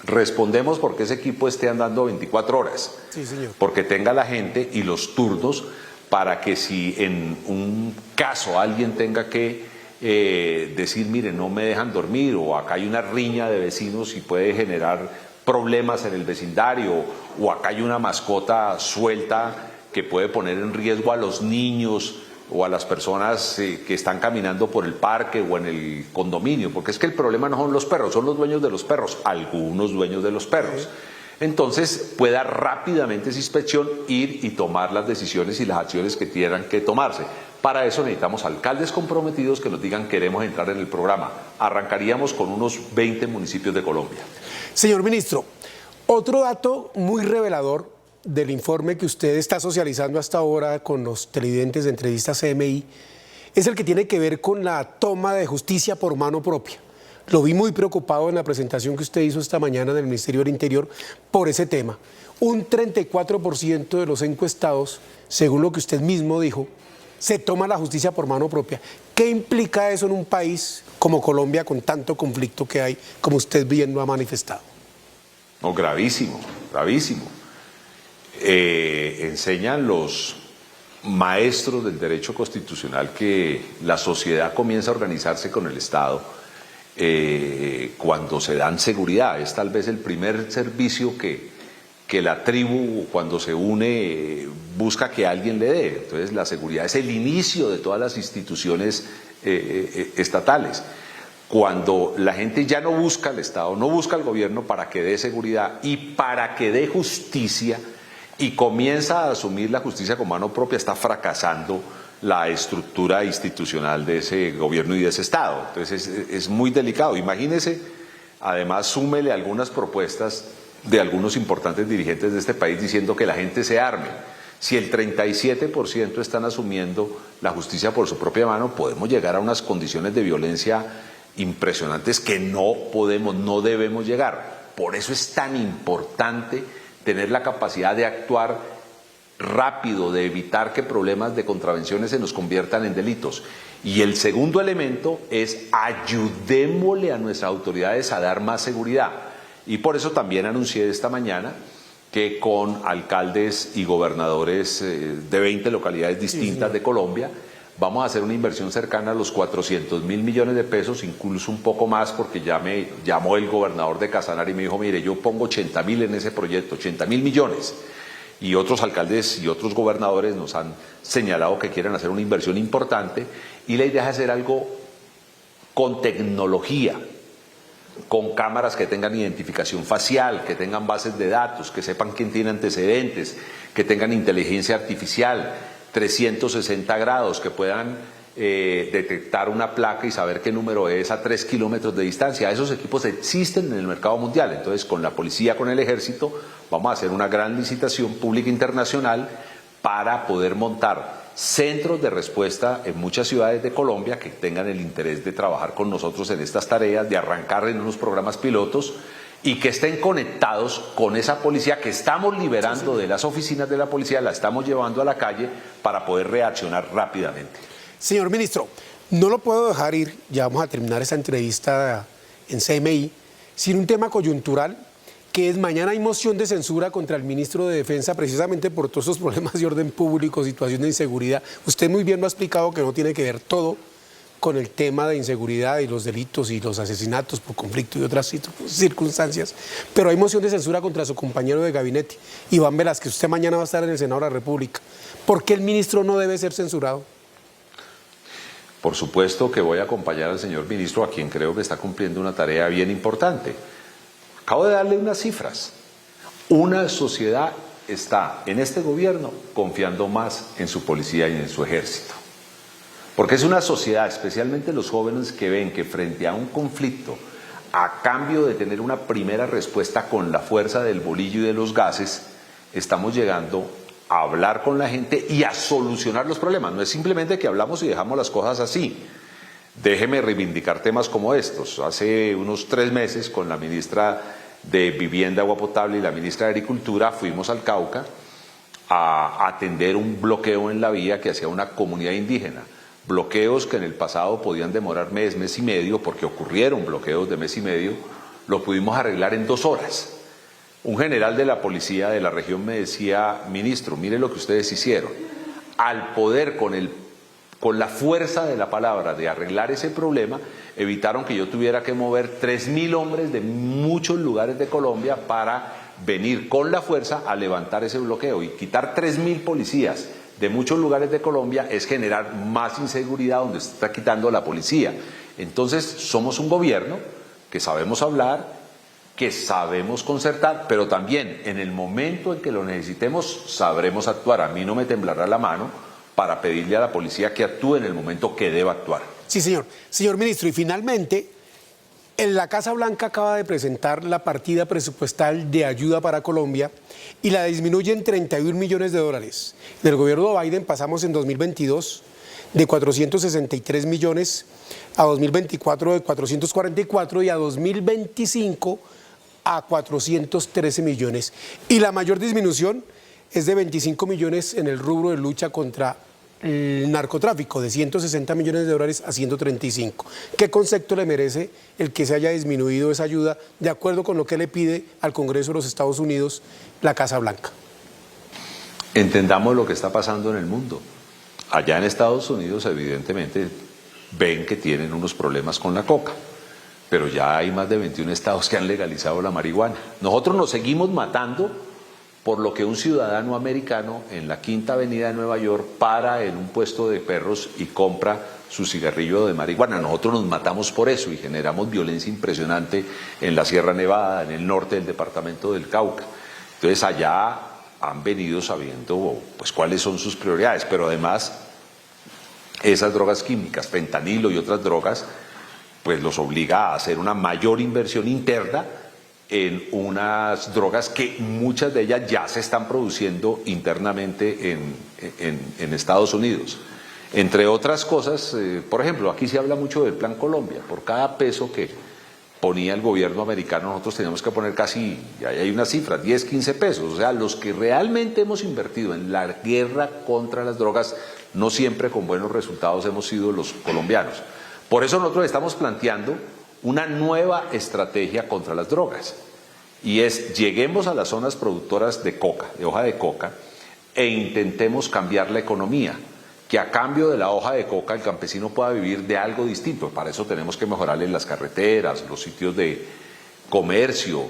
respondemos porque ese equipo esté andando 24 horas, sí, señor, porque tenga la gente y los turnos para que si en un caso alguien tenga que decir, mire, no me dejan dormir, o acá hay una riña de vecinos y puede generar problemas en el vecindario, o acá hay una mascota suelta que puede poner en riesgo a los niños o a las personas que están caminando por el parque o en el condominio, porque es que el problema no son los perros, son los dueños de los perros, algunos dueños de los perros. Entonces pueda rápidamente esa inspección ir y tomar las decisiones y las acciones que tengan que tomarse. Para eso necesitamos alcaldes comprometidos que nos digan queremos entrar en el programa. Arrancaríamos con unos 20 municipios de Colombia. Señor ministro, otro dato muy revelador del informe que usted está socializando hasta ahora con los televidentes de entrevistas CMI es el que tiene que ver con la toma de justicia por mano propia. Lo vi muy preocupado en la presentación que usted hizo esta mañana en el Ministerio del Interior por ese tema. Un 34% de los encuestados, según lo que usted mismo dijo, se toma la justicia por mano propia. ¿Qué implica eso en un país como Colombia con tanto conflicto que hay, como usted bien lo ha manifestado? No, gravísimo, gravísimo. Enseñan los maestros del derecho constitucional que la sociedad comienza a organizarse con el Estado cuando se dan seguridad. Es tal vez el primer servicio que la tribu, cuando se une, busca que alguien le dé. Entonces la seguridad es el inicio de todas las instituciones estatales. Cuando la gente ya no busca al Estado, no busca al gobierno para que dé seguridad y para que dé justicia, y comienza a asumir la justicia con mano propia, está fracasando la estructura institucional de ese gobierno y de ese Estado. Entonces es muy delicado. Imagínese, además súmele algunas propuestas de algunos importantes dirigentes de este país diciendo que la gente se arme. Si el 37% están asumiendo la justicia por su propia mano, podemos llegar a unas condiciones de violencia impresionantes que no podemos, no debemos llegar. Por eso es tan importante tener la capacidad de actuar rápido, de evitar que problemas de contravenciones se nos conviertan en delitos. Y el segundo elemento es ayudémosle a nuestras autoridades a dar más seguridad. Y por eso también anuncié esta mañana que con alcaldes y gobernadores de 20 localidades distintas de Colombia vamos a hacer una inversión cercana a los 400.000 millones de pesos, incluso un poco más, porque ya me llamó el gobernador de Casanare y me dijo, mire, yo pongo 80.000 en ese proyecto, 80.000 millones. Y otros alcaldes y otros gobernadores nos han señalado que quieren hacer una inversión importante, y la idea es hacer algo con tecnología, con cámaras que tengan identificación facial, que tengan bases de datos, que sepan quién tiene antecedentes, que tengan inteligencia artificial, 360 grados, que puedan detectar una placa y saber qué número es a 3 kilómetros de distancia. Esos equipos existen en el mercado mundial. Entonces, con la policía, con el ejército, vamos a hacer una gran licitación pública internacional para poder montar centros de respuesta en muchas ciudades de Colombia que tengan el interés de trabajar con nosotros en estas tareas, de arrancar en unos programas pilotos y que estén conectados con esa policía que estamos liberando de las oficinas de la policía, la estamos llevando a la calle para poder reaccionar rápidamente. Señor ministro, no lo puedo dejar ir, ya vamos a terminar esta entrevista en CMI, sin un tema coyuntural, que es mañana hay moción de censura contra el ministro de Defensa precisamente por todos esos problemas de orden público, situación de inseguridad. Usted muy bien lo ha explicado que no tiene que ver todo con el tema de inseguridad y los delitos y los asesinatos por conflicto y otras circunstancias, pero hay moción de censura contra su compañero de gabinete, Iván Velázquez. Usted mañana va a estar en el Senado de la República. ¿Por qué el ministro no debe ser censurado? Por supuesto que voy a acompañar al señor ministro, a quien creo que está cumpliendo una tarea bien importante. Acabo de darle unas cifras. Una sociedad está en este gobierno confiando más en su policía y en su ejército. Porque es una sociedad, especialmente los jóvenes, que ven que frente a un conflicto, a cambio de tener una primera respuesta con la fuerza del bolillo y de los gases, estamos llegando a hablar con la gente y a solucionar los problemas. No es simplemente que hablamos y dejamos las cosas así. Déjeme reivindicar temas como estos. Hace unos 3 meses, con la ministra de Vivienda, Agua Potable y la ministra de Agricultura, fuimos al Cauca a atender un bloqueo en la vía que hacía una comunidad indígena. Bloqueos que en el pasado podían demorar mes y medio, porque ocurrieron bloqueos de mes y medio, lo pudimos arreglar en 2 horas. Un general de la policía de la región me decía: ministro, mire lo que ustedes hicieron. Al poder, con la fuerza de la palabra, de arreglar ese problema, evitaron que yo tuviera que mover 3.000 hombres de muchos lugares de Colombia para venir con la fuerza a levantar ese bloqueo. Y quitar 3.000 policías de muchos lugares de Colombia es generar más inseguridad donde se está quitando la policía. Entonces, somos un gobierno que sabemos hablar, que sabemos concertar, pero también en el momento en que lo necesitemos sabremos actuar. A mí no me temblará la mano para pedirle a la policía que actúe en el momento que deba actuar. Sí, señor. Señor ministro, y finalmente, en la Casa Blanca acaba de presentar la partida presupuestal de ayuda para Colombia y la disminuye en $31 millones. En el gobierno de Biden pasamos en 2022 de 463 millones a 2024 de 444 y a 2025 a 413 millones. Y la mayor disminución es de 25 millones en el rubro de lucha contra el narcotráfico, de 160 millones de dólares a 135. ¿Qué concepto le merece el que se haya disminuido esa ayuda de acuerdo con lo que le pide al Congreso de los Estados Unidos la Casa Blanca? Entendamos lo que está pasando en el mundo. Allá en Estados Unidos, evidentemente, ven que tienen unos problemas con la coca, pero ya hay más de 21 estados que han legalizado la marihuana. Nosotros nos seguimos matando por lo que un ciudadano americano en la Quinta Avenida de Nueva York para en un puesto de perros y compra su cigarrillo de marihuana. Nosotros nos matamos por eso y generamos violencia impresionante en la Sierra Nevada, en el norte del departamento del Cauca. Entonces allá han venido sabiendo pues cuáles son sus prioridades, pero además esas drogas químicas, fentanilo y otras drogas, pues los obliga a hacer una mayor inversión interna en unas drogas que muchas de ellas ya se están produciendo internamente en Estados Unidos. Entre otras cosas, por ejemplo, aquí se habla mucho del Plan Colombia. Por cada peso que ponía el gobierno americano, nosotros teníamos que poner casi, ahí hay una cifra, 10, 15 pesos. O sea, los que realmente hemos invertido en la guerra contra las drogas, no siempre con buenos resultados hemos sido los colombianos. Por eso nosotros estamos planteando una nueva estrategia contra las drogas, y es: lleguemos a las zonas productoras de coca, de hoja de coca, e intentemos cambiar la economía, que a cambio de la hoja de coca el campesino pueda vivir de algo distinto. Para eso tenemos que mejorarle las carreteras, los sitios de comercio,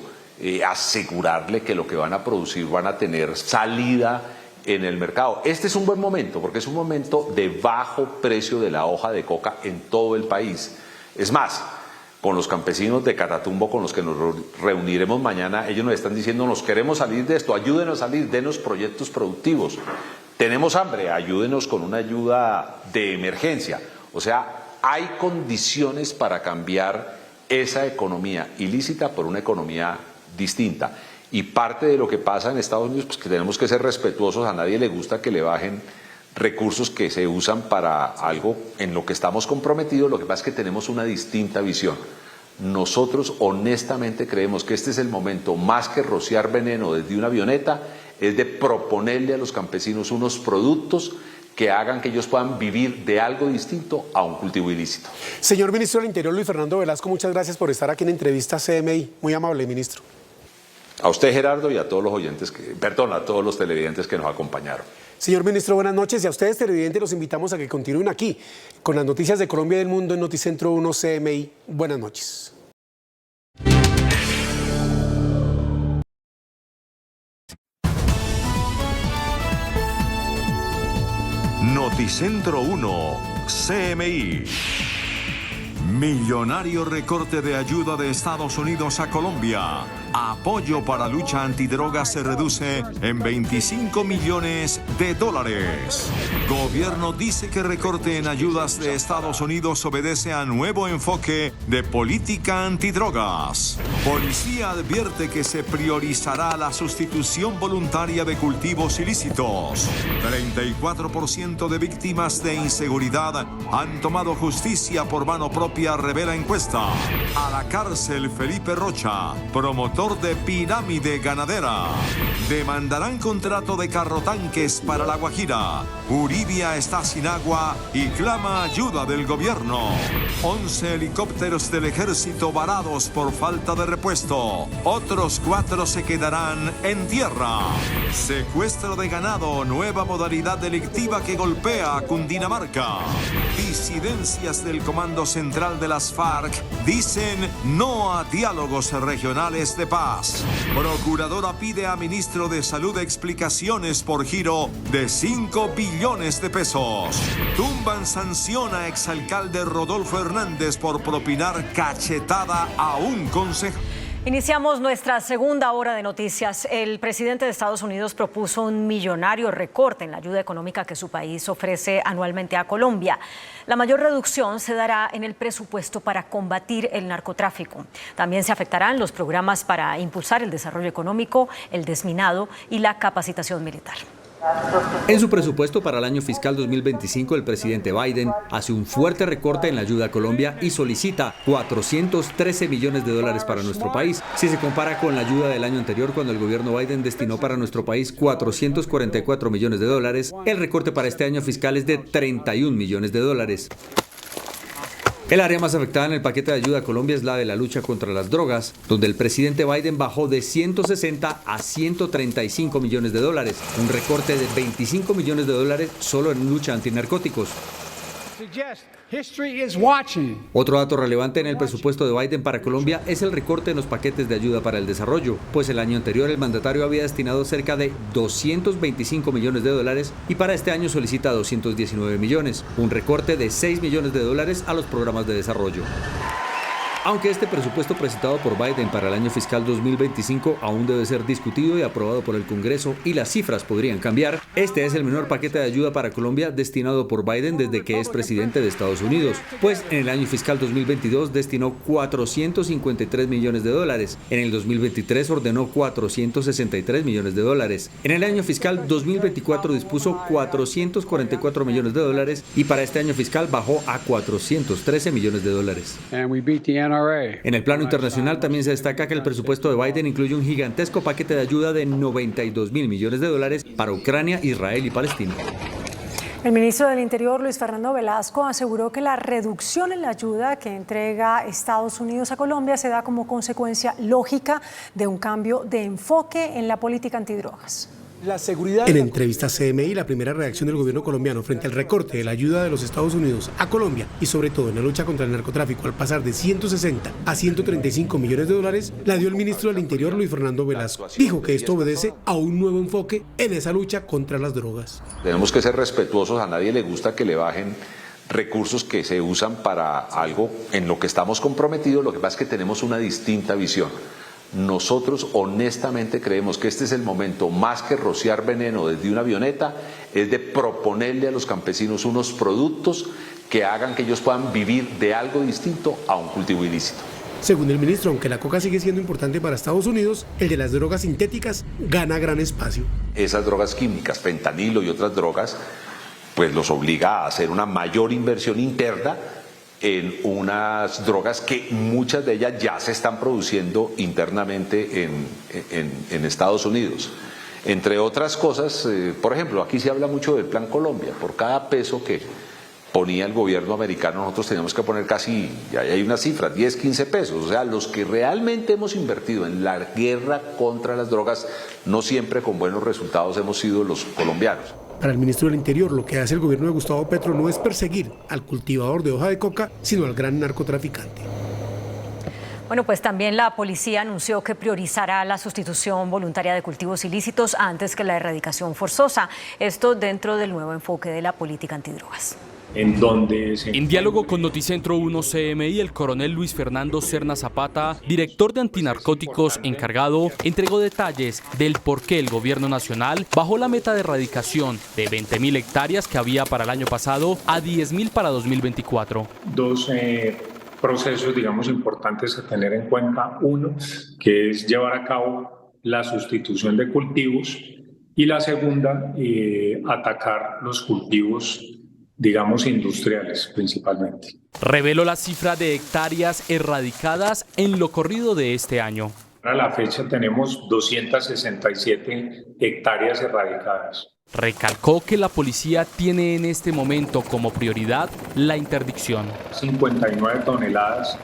asegurarle que lo que van a producir van a tener salida en el mercado. Este es un buen momento, porque es un momento de bajo precio de la hoja de coca en todo el país. Es más, con los campesinos de Catatumbo, con los que nos reuniremos mañana, ellos nos están diciendo: nos queremos salir de esto, ayúdenos a salir, denos proyectos productivos. Tenemos hambre, ayúdenos con una ayuda de emergencia. O sea, hay condiciones para cambiar esa economía ilícita por una economía distinta. Y parte de lo que pasa en Estados Unidos, pues que tenemos que ser respetuosos. A nadie le gusta que le bajen recursos que se usan para algo en lo que estamos comprometidos. Lo que pasa es que tenemos una distinta visión. Nosotros honestamente creemos que este es el momento, más que rociar veneno desde una avioneta, es de proponerle a los campesinos unos productos que hagan que ellos puedan vivir de algo distinto a un cultivo ilícito. Señor ministro del Interior, Luis Fernando Velasco, muchas gracias por estar aquí en Entrevista CMI. Muy amable, ministro. A usted, Gerardo, y a todos los oyentes, a todos los televidentes que nos acompañaron. Señor ministro, buenas noches, y a ustedes, televidentes, los invitamos a que continúen aquí con las noticias de Colombia y del mundo en Noticentro 1 CMI. Buenas noches. Noticentro 1 CMI. Millonario recorte de ayuda de Estados Unidos a Colombia. Apoyo para lucha antidrogas se reduce en $25 millones. Gobierno dice que recorte en ayudas de Estados Unidos obedece a nuevo enfoque de política antidrogas. Policía advierte que se priorizará la sustitución voluntaria de cultivos ilícitos. 34% de víctimas de inseguridad han tomado justicia por mano propia, revela encuesta. A la cárcel Felipe Rocha, promotor creador de Pirámide Ganadera. Demandarán contrato de carrotanques para La Guajira. Uribia está sin agua y clama ayuda del gobierno. 11 helicópteros del ejército varados por falta de repuesto. Otros 4 se quedarán en tierra. Secuestro de ganado, nueva modalidad delictiva que golpea a Cundinamarca. Disidencias del Comando Central de las FARC dicen no a diálogos regionales de paz. Procuradora pide a ministro de Salud explicaciones por giro de 5 billones de pesos. Tumban sanción a exalcalde Rodolfo Hernández por propinar cachetada a un concejal. Iniciamos nuestra segunda hora de noticias. El presidente de Estados Unidos propuso un millonario recorte en la ayuda económica que su país ofrece anualmente a Colombia. La mayor reducción se dará en el presupuesto para combatir el narcotráfico. También se afectarán los programas para impulsar el desarrollo económico, el desminado y la capacitación militar. En su presupuesto para el año fiscal 2025, el presidente Biden hace un fuerte recorte en la ayuda a Colombia y solicita 413 millones de dólares para nuestro país. Si se compara con la ayuda del año anterior, cuando el gobierno Biden destinó para nuestro país 444 millones de dólares, el recorte para este año fiscal es de 31 millones de dólares. El área más afectada en el paquete de ayuda a Colombia es la de la lucha contra las drogas, donde el presidente Biden bajó de 160 a 135 millones de dólares, un recorte de 25 millones de dólares solo en lucha antinarcóticos. Otro dato relevante en el presupuesto de Biden para Colombia es el recorte en los paquetes de ayuda para el desarrollo, pues el año anterior el mandatario había destinado cerca de 225 millones de dólares y para este año solicita 219 millones, un recorte de 6 millones de dólares a los programas de desarrollo. Aunque este presupuesto presentado por Biden para el año fiscal 2025 aún debe ser discutido y aprobado por el Congreso y las cifras podrían cambiar, este es el menor paquete de ayuda para Colombia destinado por Biden desde que es presidente de Estados Unidos, pues en el año fiscal 2022 destinó 453 millones de dólares, en el 2023 ordenó 463 millones de dólares, en el año fiscal 2024 dispuso 444 millones de dólares y para este año fiscal bajó a 413 millones de dólares. En el plano internacional también se destaca que el presupuesto de Biden incluye un gigantesco paquete de ayuda de 92 mil millones de dólares para Ucrania, Israel y Palestina. El ministro del Interior, Luis Fernando Velasco, aseguró que la reducción en la ayuda que entrega Estados Unidos a Colombia se da como consecuencia lógica de un cambio de enfoque en la política antidrogas. La seguridad. En entrevista a CMI, la primera reacción del gobierno colombiano frente al recorte de la ayuda de los Estados Unidos a Colombia y sobre todo en la lucha contra el narcotráfico al pasar de 160 a 135 millones de dólares, la dio el ministro del Interior, Luis Fernando Velasco. Dijo que esto obedece a un nuevo enfoque en esa lucha contra las drogas. Tenemos que ser respetuosos, a nadie le gusta que le bajen recursos que se usan para algo en lo que estamos comprometidos, lo que pasa es que tenemos una distinta visión. Nosotros honestamente creemos que este es el momento, más que rociar veneno desde una avioneta, es de proponerle a los campesinos unos productos que hagan que ellos puedan vivir de algo distinto a un cultivo ilícito. Según el ministro, aunque la coca sigue siendo importante para Estados Unidos, el de las drogas sintéticas gana gran espacio. Esas drogas químicas, fentanilo y otras drogas, pues los obliga a hacer una mayor inversión interna en unas drogas que muchas de ellas ya se están produciendo internamente en Estados Unidos. Entre otras cosas, por ejemplo, aquí se habla mucho del Plan Colombia. Por cada peso que ponía el gobierno americano, nosotros teníamos que poner casi, ya hay una cifra, 10, 15 pesos. O sea, los que realmente hemos invertido en la guerra contra las drogas, no siempre con buenos resultados hemos sido los colombianos. Para el ministro del Interior, lo que hace el gobierno de Gustavo Petro no es perseguir al cultivador de hoja de coca, sino al gran narcotraficante. Bueno, pues también la policía anunció que priorizará la sustitución voluntaria de cultivos ilícitos antes que la erradicación forzosa. Esto dentro del nuevo enfoque de la política antidrogas. En diálogo con Noticentro 1 CMI, el coronel Luis Fernando Serna Zapata, director de antinarcóticos encargado, entregó detalles del por qué el gobierno nacional bajó la meta de erradicación de 20.000 hectáreas que había para el año pasado a 10.000 para 2024. Dos procesos, digamos, importantes a tener en cuenta. Uno, que es llevar a cabo la sustitución de cultivos, y la segunda, atacar los cultivos, digamos, industriales principalmente. Reveló la cifra de hectáreas erradicadas en lo corrido de este año. A la fecha tenemos 267 hectáreas erradicadas. Recalcó que la policía tiene en este momento como prioridad la interdicción. 59 toneladas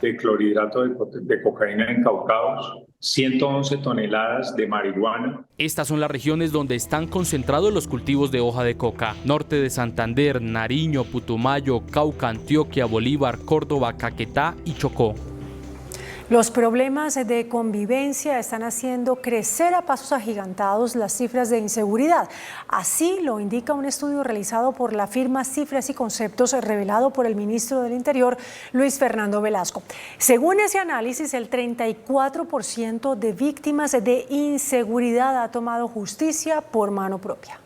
de clorhidrato de cocaína incautados, 111 toneladas de marihuana. Estas son las regiones donde están concentrados los cultivos de hoja de coca. Norte de Santander, Nariño, Putumayo, Cauca, Antioquia, Bolívar, Córdoba, Caquetá y Chocó. Los problemas de convivencia están haciendo crecer a pasos agigantados las cifras de inseguridad. Así lo indica un estudio realizado por la firma Cifras y Conceptos, revelado por el ministro del Interior, Luis Fernando Velasco. Según ese análisis, el 34% de víctimas de inseguridad ha tomado justicia por mano propia.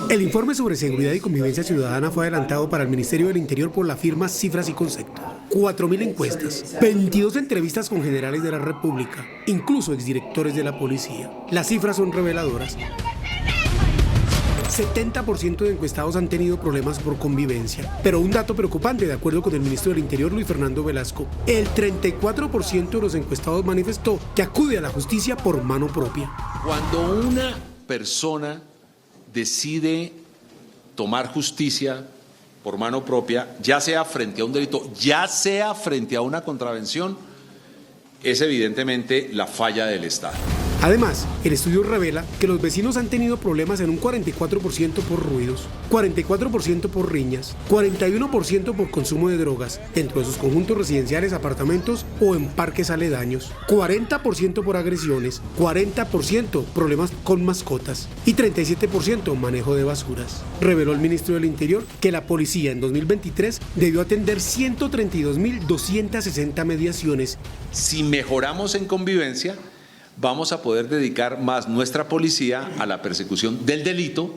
El informe sobre seguridad y convivencia ciudadana fue adelantado para el Ministerio del Interior por la firma Cifras y Conceptos. 4.000 encuestas, 22 entrevistas con generales de la República, incluso exdirectores de la policía. Las cifras son reveladoras. 70% de encuestados han tenido problemas por convivencia. Pero un dato preocupante, de acuerdo con el ministro del Interior, Luis Fernando Velasco, el 34% de los encuestados manifestó que acude a la justicia por mano propia. Cuando una persona decide tomar justicia por mano propia, ya sea frente a un delito, ya sea frente a una contravención, es evidentemente la falla del Estado. Además, el estudio revela que los vecinos han tenido problemas en un 44% por ruidos, 44% por riñas, 41% por consumo de drogas dentro de sus conjuntos residenciales, apartamentos o en parques aledaños, 40% por agresiones, 40% problemas con mascotas y 37% manejo de basuras. Reveló el ministro del Interior que la policía en 2023 debió atender 132.260 mediaciones. Si mejoramos en convivencia, vamos a poder dedicar más nuestra policía a la persecución del delito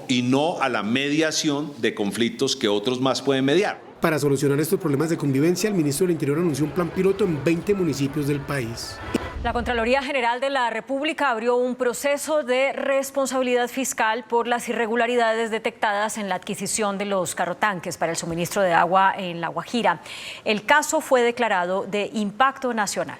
y no a la mediación de conflictos que otros más pueden mediar. Para solucionar estos problemas de convivencia, el ministro del Interior anunció un plan piloto en 20 municipios del país. La Contraloría General de la República abrió un proceso de responsabilidad fiscal por las irregularidades detectadas en la adquisición de los carrotanques para el suministro de agua en La Guajira. El caso fue declarado de impacto nacional.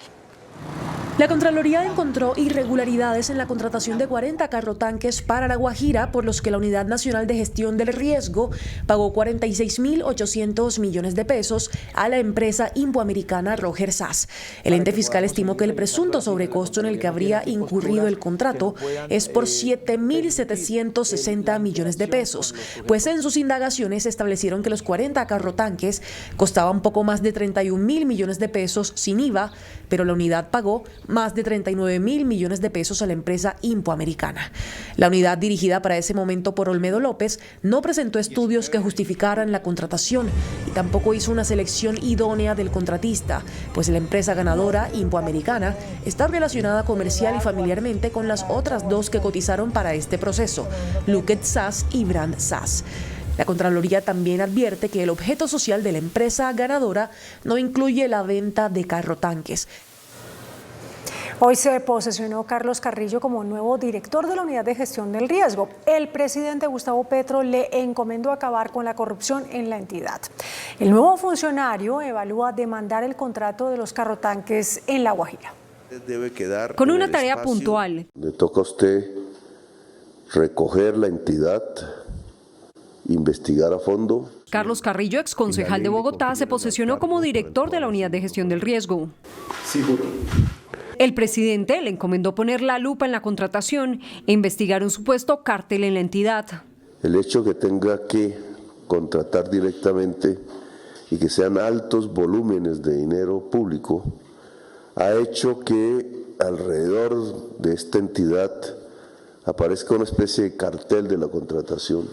La Contraloría encontró irregularidades en la contratación de 40 carrotanques para La Guajira, por los que la Unidad Nacional de Gestión del Riesgo pagó 46.800 millones de pesos a la empresa impoamericana Roger Sass. El ente fiscal estimó que el presunto sobrecosto en el que habría incurrido el contrato es por 7.760 millones de pesos, pues en sus indagaciones establecieron que los 40 carrotanques costaban poco más de 31.000 millones de pesos sin IVA, pero la unidad pagó más de 39.000 millones de pesos a la empresa impoamericana. La unidad, dirigida para ese momento por Olmedo López, no presentó estudios que justificaran la contratación y tampoco hizo una selección idónea del contratista, pues la empresa ganadora, Impoamericana, está relacionada comercial y familiarmente con las otras dos que cotizaron para este proceso, Luket Sass y Brand Sass. La Contraloría también advierte que el objeto social de la empresa ganadora no incluye la venta de carrotanques. Hoy se posesionó Carlos Carrillo como nuevo director de la Unidad de Gestión del Riesgo. El presidente Gustavo Petro le encomendó acabar con la corrupción en la entidad. El nuevo funcionario evalúa demandar el contrato de los carrotanques en La Guajira. Debe quedar con una tarea puntual. Le toca a usted recoger la entidad, investigar a fondo. Carlos Carrillo, exconcejal de Bogotá, se posesionó como director de la Unidad de Gestión del Riesgo. Seguro. El presidente le encomendó poner la lupa en la contratación e investigar un supuesto cártel en la entidad. El hecho que tenga que contratar directamente y que sean altos volúmenes de dinero público ha hecho que alrededor de esta entidad aparezca una especie de cartel de la contratación.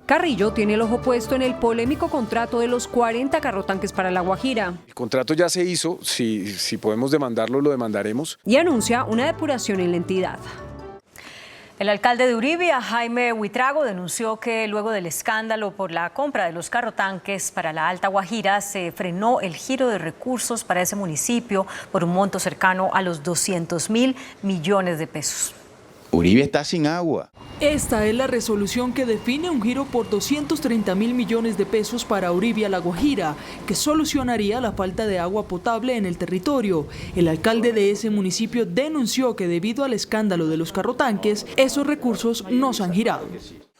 Carrillo tiene el ojo puesto en el polémico contrato de los 40 carrotanques para La Guajira. El contrato ya se hizo, si podemos demandarlo, lo demandaremos. Y anuncia una depuración en la entidad. El alcalde de Uribia, Jaime Huitrago, denunció que luego del escándalo por la compra de los carrotanques para la Alta Guajira se frenó el giro de recursos para ese municipio por un monto cercano a los 200.000 millones de pesos. Uribe está sin agua. Esta es la resolución que define un giro por 230.000 millones de pesos para Uribe a La Guajira, que solucionaría la falta de agua potable en el territorio. El alcalde de ese municipio denunció que debido al escándalo de los carrotanques, esos recursos no se han girado.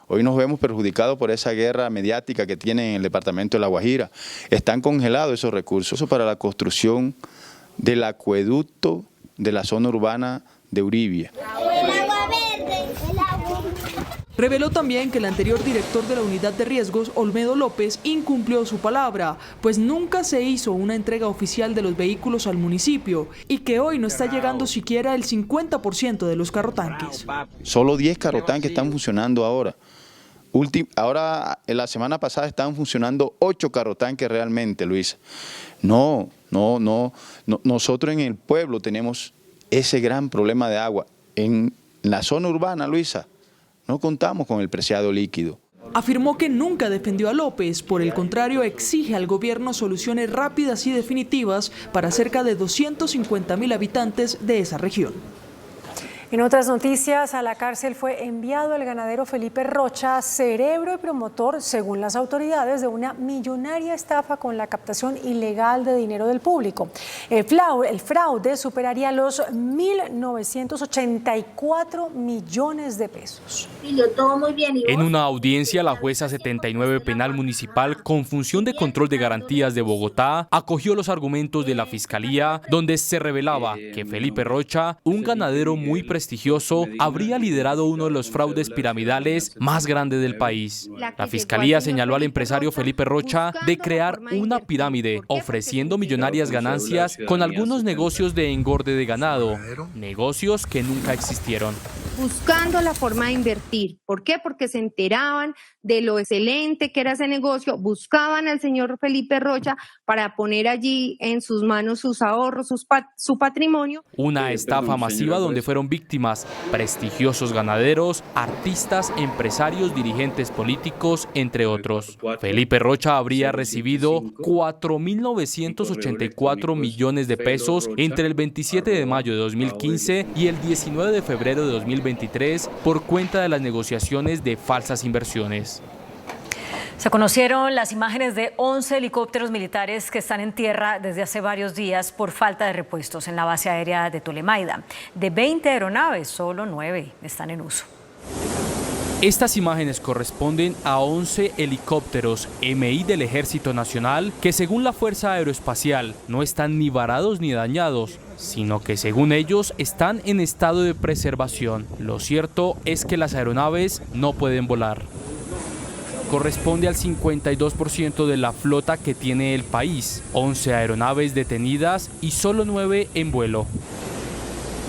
Hoy nos vemos perjudicados por esa guerra mediática que tienen en el departamento de La Guajira. Están congelados esos recursos para la construcción del acueducto de la zona urbana de Uribe. Reveló también que el anterior director de la unidad de riesgos, Olmedo López, incumplió su palabra, pues nunca se hizo una entrega oficial de los vehículos al municipio y que hoy no está llegando siquiera el 50% de los carrotanques. Solo 10 carrotanques están funcionando ahora. Ahora, en la semana pasada estaban funcionando 8 carrotanques realmente, Luisa. No, nosotros en el pueblo tenemos ese gran problema de agua. En la zona urbana, Luisa, no contamos con el preciado líquido. Afirmó que nunca defendió a López, por el contrario exige al gobierno soluciones rápidas y definitivas para cerca de 250.000 habitantes de esa región. En otras noticias, a la cárcel fue enviado el ganadero Felipe Rocha, cerebro y promotor, según las autoridades, de una millonaria estafa con la captación ilegal de dinero del público. El fraude superaría los 1.984 millones de pesos. En una audiencia, la jueza 79 Penal Municipal con función de control de garantías de Bogotá acogió los argumentos de la Fiscalía, donde se revelaba que Felipe Rocha, un ganadero muy prestigioso, habría liderado uno de los fraudes piramidales más grandes del país. La Fiscalía señaló al empresario Felipe Rocha de crear una pirámide, ofreciendo millonarias ganancias con algunos negocios de engorde de ganado, negocios que nunca existieron. Buscando la forma de invertir. ¿Por qué? Porque se enteraban de lo excelente que era ese negocio, buscaban al señor Felipe Rocha para poner allí en sus manos sus ahorros, su patrimonio. Una estafa masiva donde fueron víctimas prestigiosos ganaderos, artistas, empresarios, dirigentes políticos, entre otros. Felipe Rocha habría recibido 4.984 millones de pesos entre el 27 de mayo de 2015 y el 19 de febrero de 2023 por cuenta de las negociaciones de falsas inversiones. Se conocieron las imágenes de 11 helicópteros militares que están en tierra desde hace varios días por falta de repuestos en la base aérea de Tolemaida. De 20 aeronaves, solo 9 están en uso. Estas imágenes corresponden a 11 helicópteros MI del Ejército Nacional que, según la Fuerza Aeroespacial, no están ni varados ni dañados, sino que según ellos están en estado de preservación. Lo cierto es que las aeronaves no pueden volar. Corresponde al 52% de la flota que tiene el país, 11 aeronaves detenidas y solo 9 en vuelo.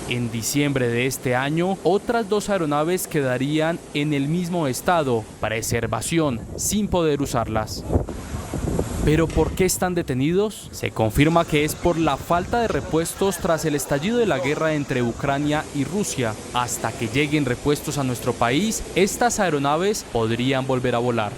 En diciembre de este año, otras 2 aeronaves quedarían en el mismo estado, preservación, sin poder usarlas. ¿Pero por qué están detenidos? Se confirma que es por la falta de repuestos tras el estallido de la guerra entre Ucrania y Rusia. Hasta que lleguen repuestos a nuestro país, estas aeronaves podrían volver a volar.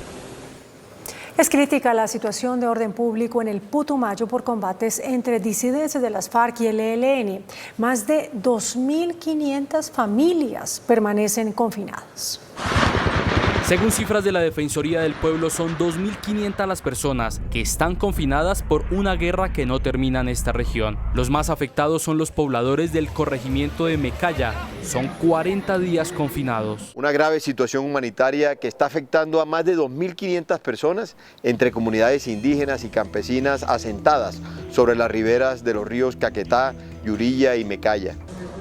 Es crítica la situación de orden público en el Putumayo por combates entre disidencias de las FARC y el ELN. Más de 2.500 familias permanecen confinadas. Según cifras de la Defensoría del Pueblo, son 2.500 las personas que están confinadas por una guerra que no termina en esta región. Los más afectados son los pobladores del corregimiento de Mecaya. Son 40 días confinados. Una grave situación humanitaria que está afectando a más de 2.500 personas entre comunidades indígenas y campesinas asentadas sobre las riberas de los ríos Caquetá, Yurilla y Mecaya.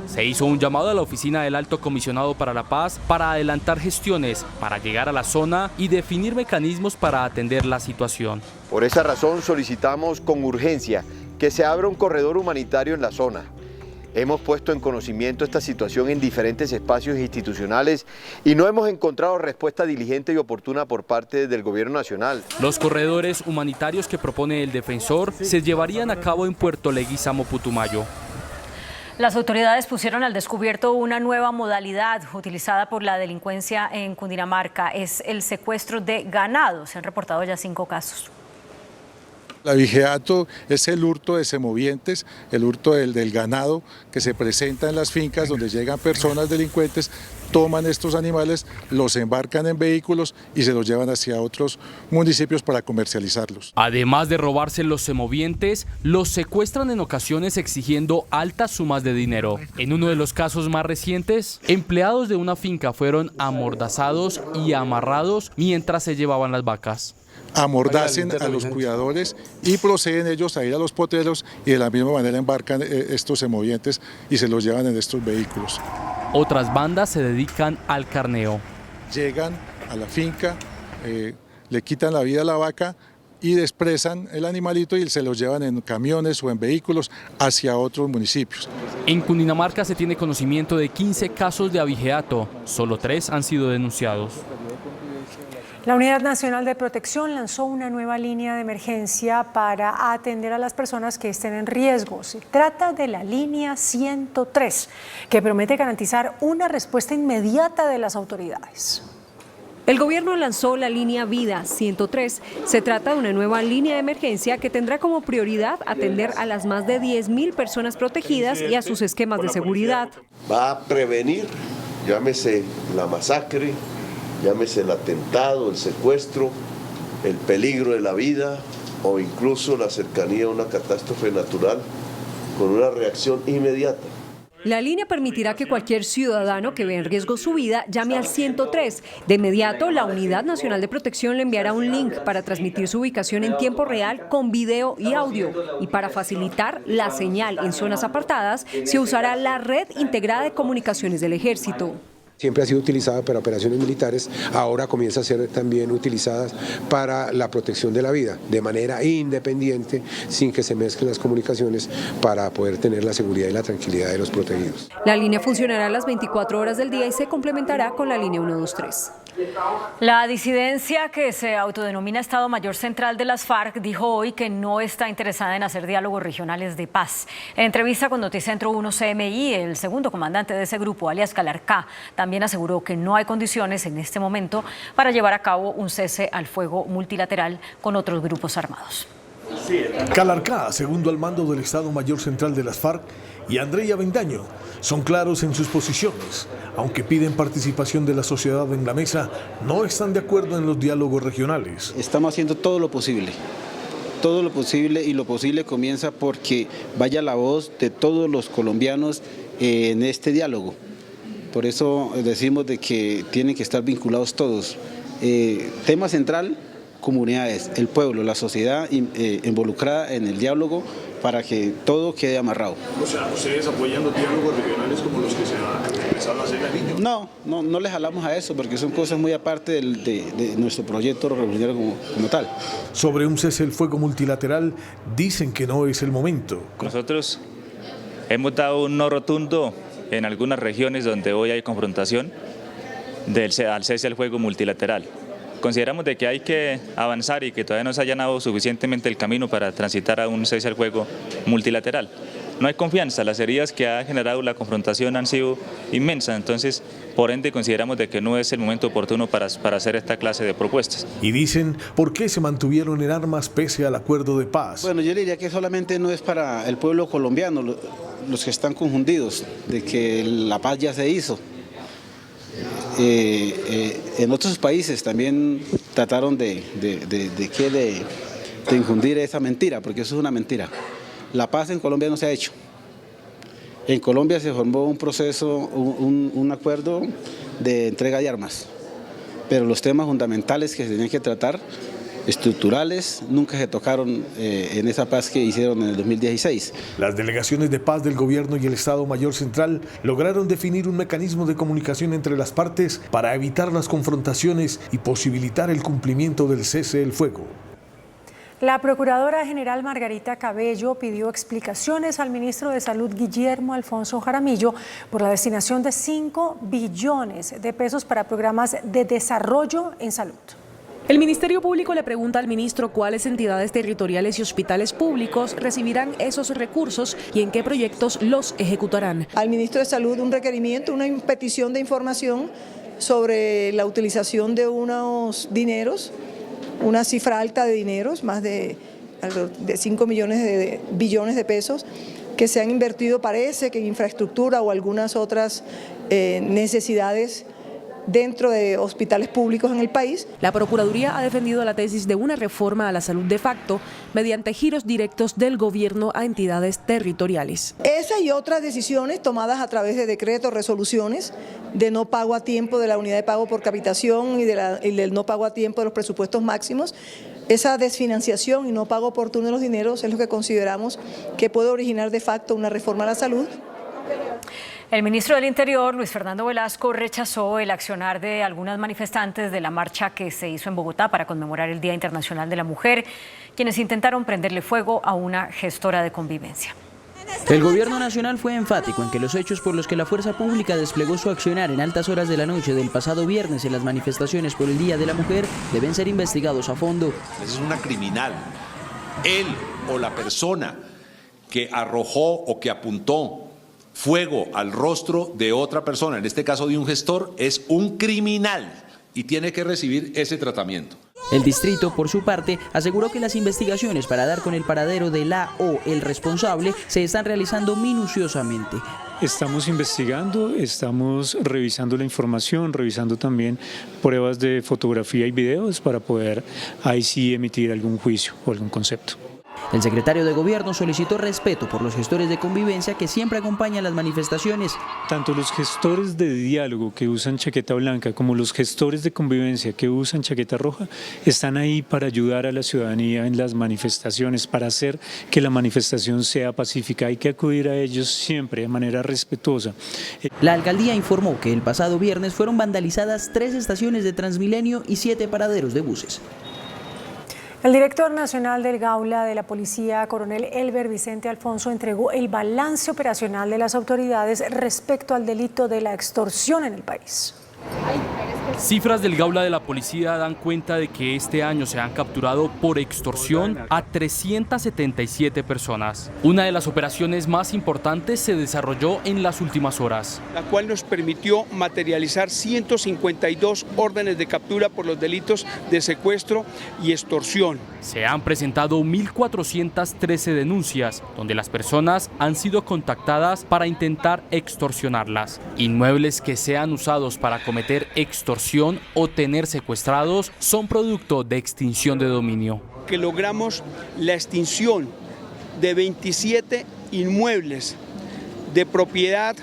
Se hizo un llamado a la oficina del Alto Comisionado para la Paz para adelantar gestiones, para llegar a la zona y definir mecanismos para atender la situación. Por esa razón solicitamos con urgencia que se abra un corredor humanitario en la zona. Hemos puesto en conocimiento esta situación en diferentes espacios institucionales y no hemos encontrado respuesta diligente y oportuna por parte del Gobierno Nacional. Los corredores humanitarios que propone el defensor se llevarían a cabo en Puerto Leguízamo, Putumayo. Las autoridades pusieron al descubierto una nueva modalidad utilizada por la delincuencia en Cundinamarca. Es el secuestro de ganado. Se han reportado ya 5 casos. El abigeato es el hurto de semovientes, el hurto del ganado que se presenta en las fincas donde llegan personas delincuentes, toman estos animales, los embarcan en vehículos y se los llevan hacia otros municipios para comercializarlos. Además de robarse los semovientes, los secuestran en ocasiones exigiendo altas sumas de dinero. En uno de los casos más recientes, empleados de una finca fueron amordazados y amarrados mientras se llevaban las vacas. Amordacen a los cuidadores y proceden ellos a ir a los potreros y de la misma manera embarcan estos semovientes y se los llevan en estos vehículos. Otras bandas se dedican al carneo. Llegan a la finca, le quitan la vida a la vaca y despresan el animalito y se los llevan en camiones o en vehículos hacia otros municipios. En Cundinamarca se tiene conocimiento de 15 casos de abigeato, solo 3 han sido denunciados. La Unidad Nacional de Protección lanzó una nueva línea de emergencia para atender a las personas que estén en riesgo. Se trata de la línea 103, que promete garantizar una respuesta inmediata de las autoridades. El gobierno lanzó la línea Vida 103. Se trata de una nueva línea de emergencia que tendrá como prioridad atender a las más de 10.000 personas protegidas y a sus esquemas de seguridad. Va a prevenir, llámese la masacre, llámese el atentado, el secuestro, el peligro de la vida o incluso la cercanía a una catástrofe natural con una reacción inmediata. La línea permitirá que cualquier ciudadano que vea en riesgo su vida llame al 103. De inmediato, la Unidad Nacional de Protección le enviará un link para transmitir su ubicación en tiempo real con video y audio. Y para facilitar la señal en zonas apartadas, se usará la red integrada de comunicaciones del Ejército. Siempre ha sido utilizada para operaciones militares, ahora comienza a ser también utilizada para la protección de la vida, de manera independiente, sin que se mezclen las comunicaciones, para poder tener la seguridad y la tranquilidad de los protegidos. La línea funcionará a las 24 horas del día y se complementará con la línea 123. La disidencia que se autodenomina Estado Mayor Central de las FARC dijo hoy que no está interesada en hacer diálogos regionales de paz. En entrevista con Noticentro 1 CMI, el segundo comandante de ese grupo, alias Calarcá, también aseguró que no hay condiciones en este momento para llevar a cabo un cese al fuego multilateral con otros grupos armados. Calarcá, segundo al mando del Estado Mayor Central de las FARC, y Andrei Avendaño son claros en sus posiciones. Aunque piden participación de la sociedad en la mesa, no están de acuerdo en los diálogos regionales. Estamos haciendo todo lo posible y lo posible comienza porque vaya la voz de todos los colombianos en este diálogo. Por eso decimos de que tienen que estar vinculados todos. Tema central, comunidades, el pueblo, la sociedad involucrada en el diálogo para que todo quede amarrado. O sea, ¿ustedes apoyan los diálogos regionales como los que se empezaron a hacer al niño? No les jalamos a eso porque son cosas muy aparte de nuestro proyecto revolucionario como tal. Sobre un cese del fuego multilateral, dicen que no es el momento. Nosotros hemos dado un no rotundo en algunas regiones donde hoy hay confrontación al cese del fuego multilateral. Consideramos de que hay que avanzar y que todavía no se ha allanado suficientemente el camino para transitar a un cese al fuego multilateral. No hay confianza, las heridas que ha generado la confrontación han sido inmensas, entonces por ende consideramos de que no es el momento oportuno para hacer esta clase de propuestas. Y dicen, ¿por qué se mantuvieron en armas pese al acuerdo de paz? Bueno, yo le diría que solamente no es para el pueblo colombiano, los que están confundidos de que la paz ya se hizo. En otros países también trataron de infundir esa mentira, porque eso es una mentira. La paz en Colombia no se ha hecho. En Colombia se formó un proceso, un acuerdo de entrega de armas, pero los temas fundamentales que se tenían que tratar, estructurales, nunca se tocaron en esa paz que hicieron en el 2016. Las delegaciones de paz del gobierno y el Estado Mayor Central lograron definir un mecanismo de comunicación entre las partes para evitar las confrontaciones y posibilitar el cumplimiento del cese del fuego. La Procuradora General Margarita Cabello pidió explicaciones al ministro de Salud Guillermo Alfonso Jaramillo por la destinación de 5 billones de pesos para programas de desarrollo en salud. El Ministerio Público le pregunta al ministro cuáles entidades territoriales y hospitales públicos recibirán esos recursos y en qué proyectos los ejecutarán. Al ministro de Salud un requerimiento, una petición de información sobre la utilización de unos dineros, una cifra alta de dineros, más de alrededor de 5 billones de pesos, que se han invertido, parece que en infraestructura o algunas otras necesidades dentro de hospitales públicos en el país. La Procuraduría ha defendido la tesis de una reforma a la salud de facto mediante giros directos del gobierno a entidades territoriales. Esa y otras decisiones tomadas a través de decretos, resoluciones de no pago a tiempo de la unidad de pago por capitación y del no pago a tiempo de los presupuestos máximos, esa desfinanciación y no pago oportuno de los dineros es lo que consideramos que puede originar de facto una reforma a la salud. El ministro del Interior, Luis Fernando Velasco, rechazó el accionar de algunas manifestantes de la marcha que se hizo en Bogotá para conmemorar el Día Internacional de la Mujer, quienes intentaron prenderle fuego a una gestora de convivencia. El gobierno nacional fue enfático en que los hechos por los que la fuerza pública desplegó su accionar en altas horas de la noche del pasado viernes en las manifestaciones por el Día de la Mujer deben ser investigados a fondo. Es una criminal. Él o la persona que arrojó o que apuntó fuego al rostro de otra persona, en este caso de un gestor, es un criminal y tiene que recibir ese tratamiento. El distrito, por su parte, aseguró que las investigaciones para dar con el paradero de la o el responsable se están realizando minuciosamente. Estamos investigando, estamos revisando la información, revisando también pruebas de fotografía y videos para poder ahí sí emitir algún juicio o algún concepto. El secretario de Gobierno solicitó respeto por los gestores de convivencia que siempre acompañan las manifestaciones. Tanto los gestores de diálogo que usan chaqueta blanca como los gestores de convivencia que usan chaqueta roja están ahí para ayudar a la ciudadanía en las manifestaciones, para hacer que la manifestación sea pacífica. Hay que acudir a ellos siempre de manera respetuosa. La alcaldía informó que el pasado viernes fueron vandalizadas 3 estaciones de Transmilenio y 7 paraderos de buses. El director nacional del Gaula de la Policía, coronel Elber Vicente Alfonso, entregó el balance operacional de las autoridades respecto al delito de la extorsión en el país. Cifras del Gaula de la Policía dan cuenta de que este año se han capturado por extorsión a 377 personas. Una de las operaciones más importantes se desarrolló en las últimas horas, la cual nos permitió materializar 152 órdenes de captura por los delitos de secuestro y extorsión. Se han presentado 1.413 denuncias, donde las personas han sido contactadas para intentar extorsionarlas. Inmuebles que sean usados para cometer extorsión o tener secuestrados son producto de extinción de dominio. Que logramos la extinción de 27 inmuebles de propiedad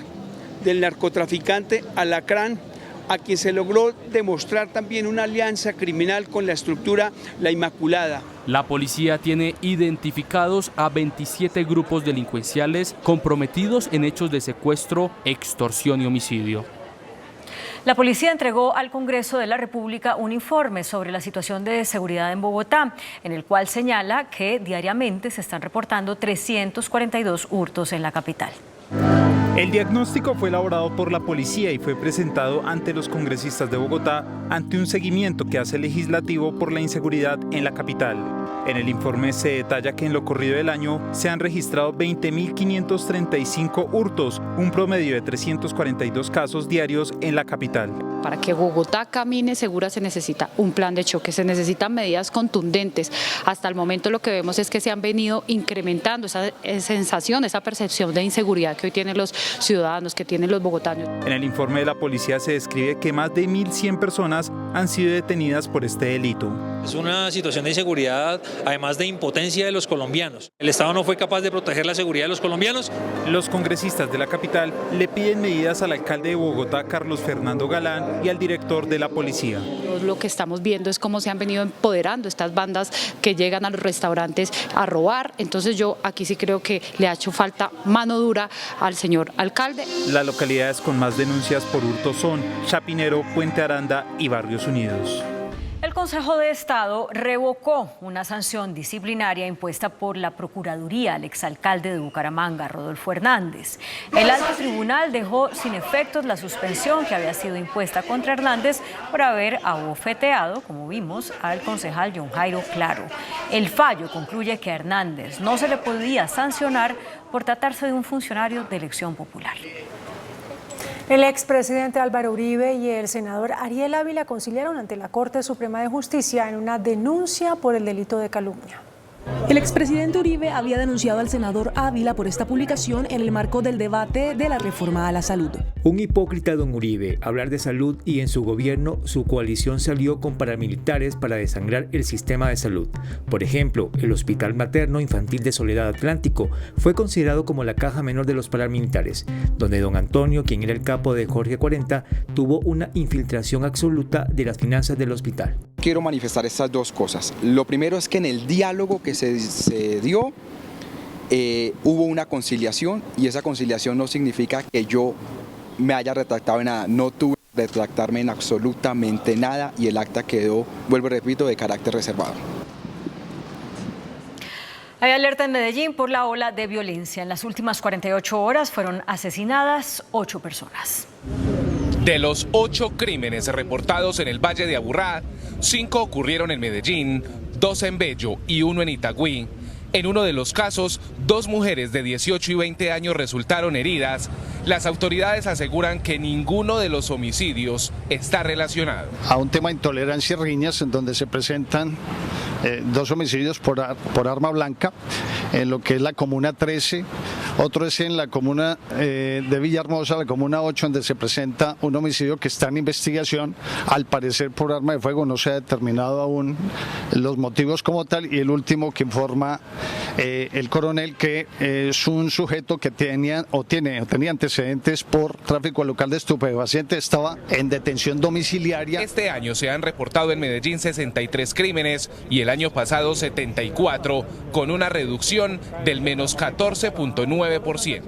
del narcotraficante Alacrán, a quien se logró demostrar también una alianza criminal con la estructura La Inmaculada. La policía tiene identificados a 27 grupos delincuenciales comprometidos en hechos de secuestro, extorsión y homicidio. La policía entregó al Congreso de la República un informe sobre la situación de seguridad en Bogotá, en el cual señala que diariamente se están reportando 342 hurtos en la capital. El diagnóstico fue elaborado por la policía y fue presentado ante los congresistas de Bogotá ante un seguimiento que hace el legislativo por la inseguridad en la capital. En el informe se detalla que en lo corrido del año se han registrado 20.535 hurtos, un promedio de 342 casos diarios en la capital. Para que Bogotá camine segura se necesita un plan de choque, se necesitan medidas contundentes. Hasta el momento lo que vemos es que se han venido incrementando esa sensación, esa percepción de inseguridad que hoy tienen los ciudadanos, que tienen los bogotanos. En el informe de la policía se describe que más de 1.100 personas han sido detenidas por este delito. Es una situación de inseguridad, además de impotencia de los colombianos. El Estado no fue capaz de proteger la seguridad de los colombianos. Los congresistas de la capital le piden medidas al alcalde de Bogotá, Carlos Fernando Galán, y al director de la policía. Lo que estamos viendo es cómo se han venido empoderando estas bandas que llegan a los restaurantes a robar. Entonces yo aquí sí creo que le ha hecho falta mano dura al señor alcalde. Las localidades con más denuncias por hurto son Chapinero, Puente Aranda y Barrios Unidos. El Consejo de Estado revocó una sanción disciplinaria impuesta por la Procuraduría al exalcalde de Bucaramanga, Rodolfo Hernández. El alto tribunal dejó sin efectos la suspensión que había sido impuesta contra Hernández por haber abofeteado, como vimos, al concejal John Jairo Claro. El fallo concluye que a Hernández no se le podía sancionar por tratarse de un funcionario de elección popular. El expresidente Álvaro Uribe y el senador Ariel Ávila conciliaron ante la Corte Suprema de Justicia en una denuncia por el delito de calumnia. El expresidente Uribe había denunciado al senador Ávila por esta publicación en el marco del debate de la reforma a la salud. Un hipócrita don Uribe, hablar de salud, y en su gobierno su coalición salió con paramilitares para desangrar el sistema de salud. Por ejemplo, el Hospital Materno Infantil de Soledad Atlántico fue considerado como la caja menor de los paramilitares, donde don Antonio, quien era el capo de Jorge 40, tuvo una infiltración absoluta de las finanzas del hospital. Quiero manifestar estas dos cosas. Lo primero es que en el diálogo que se dio hubo una conciliación, y esa conciliación no significa que yo me haya retractado en nada. No tuve que retractarme en absolutamente nada, y el acta quedó, vuelvo y repito, de carácter reservado. Hay alerta en Medellín por la ola de violencia. En las últimas 48 horas fueron asesinadas 8 personas. De los 8 crímenes reportados en el Valle de Aburrá, 5 ocurrieron en Medellín, 2 en Bello y 1 en Itagüí. En uno de los casos, 2 mujeres de 18 y 20 años resultaron heridas. Las autoridades aseguran que ninguno de los homicidios está relacionado. A un tema de intolerancia y riñas, en donde se presentan 2 homicidios por arma blanca, en lo que es la comuna 13, otro es en la comuna de Villahermosa, la comuna 8, donde se presenta un homicidio que está en investigación, al parecer por arma de fuego. No se ha determinado aún los motivos como tal, y el último que informa el coronel, que es un sujeto que tenía antecedentes por tráfico local de estupefacientes, estaba en detención domiciliaria. Este año se han reportado en Medellín 63 crímenes y el año pasado 74, con una reducción del menos 14.9%.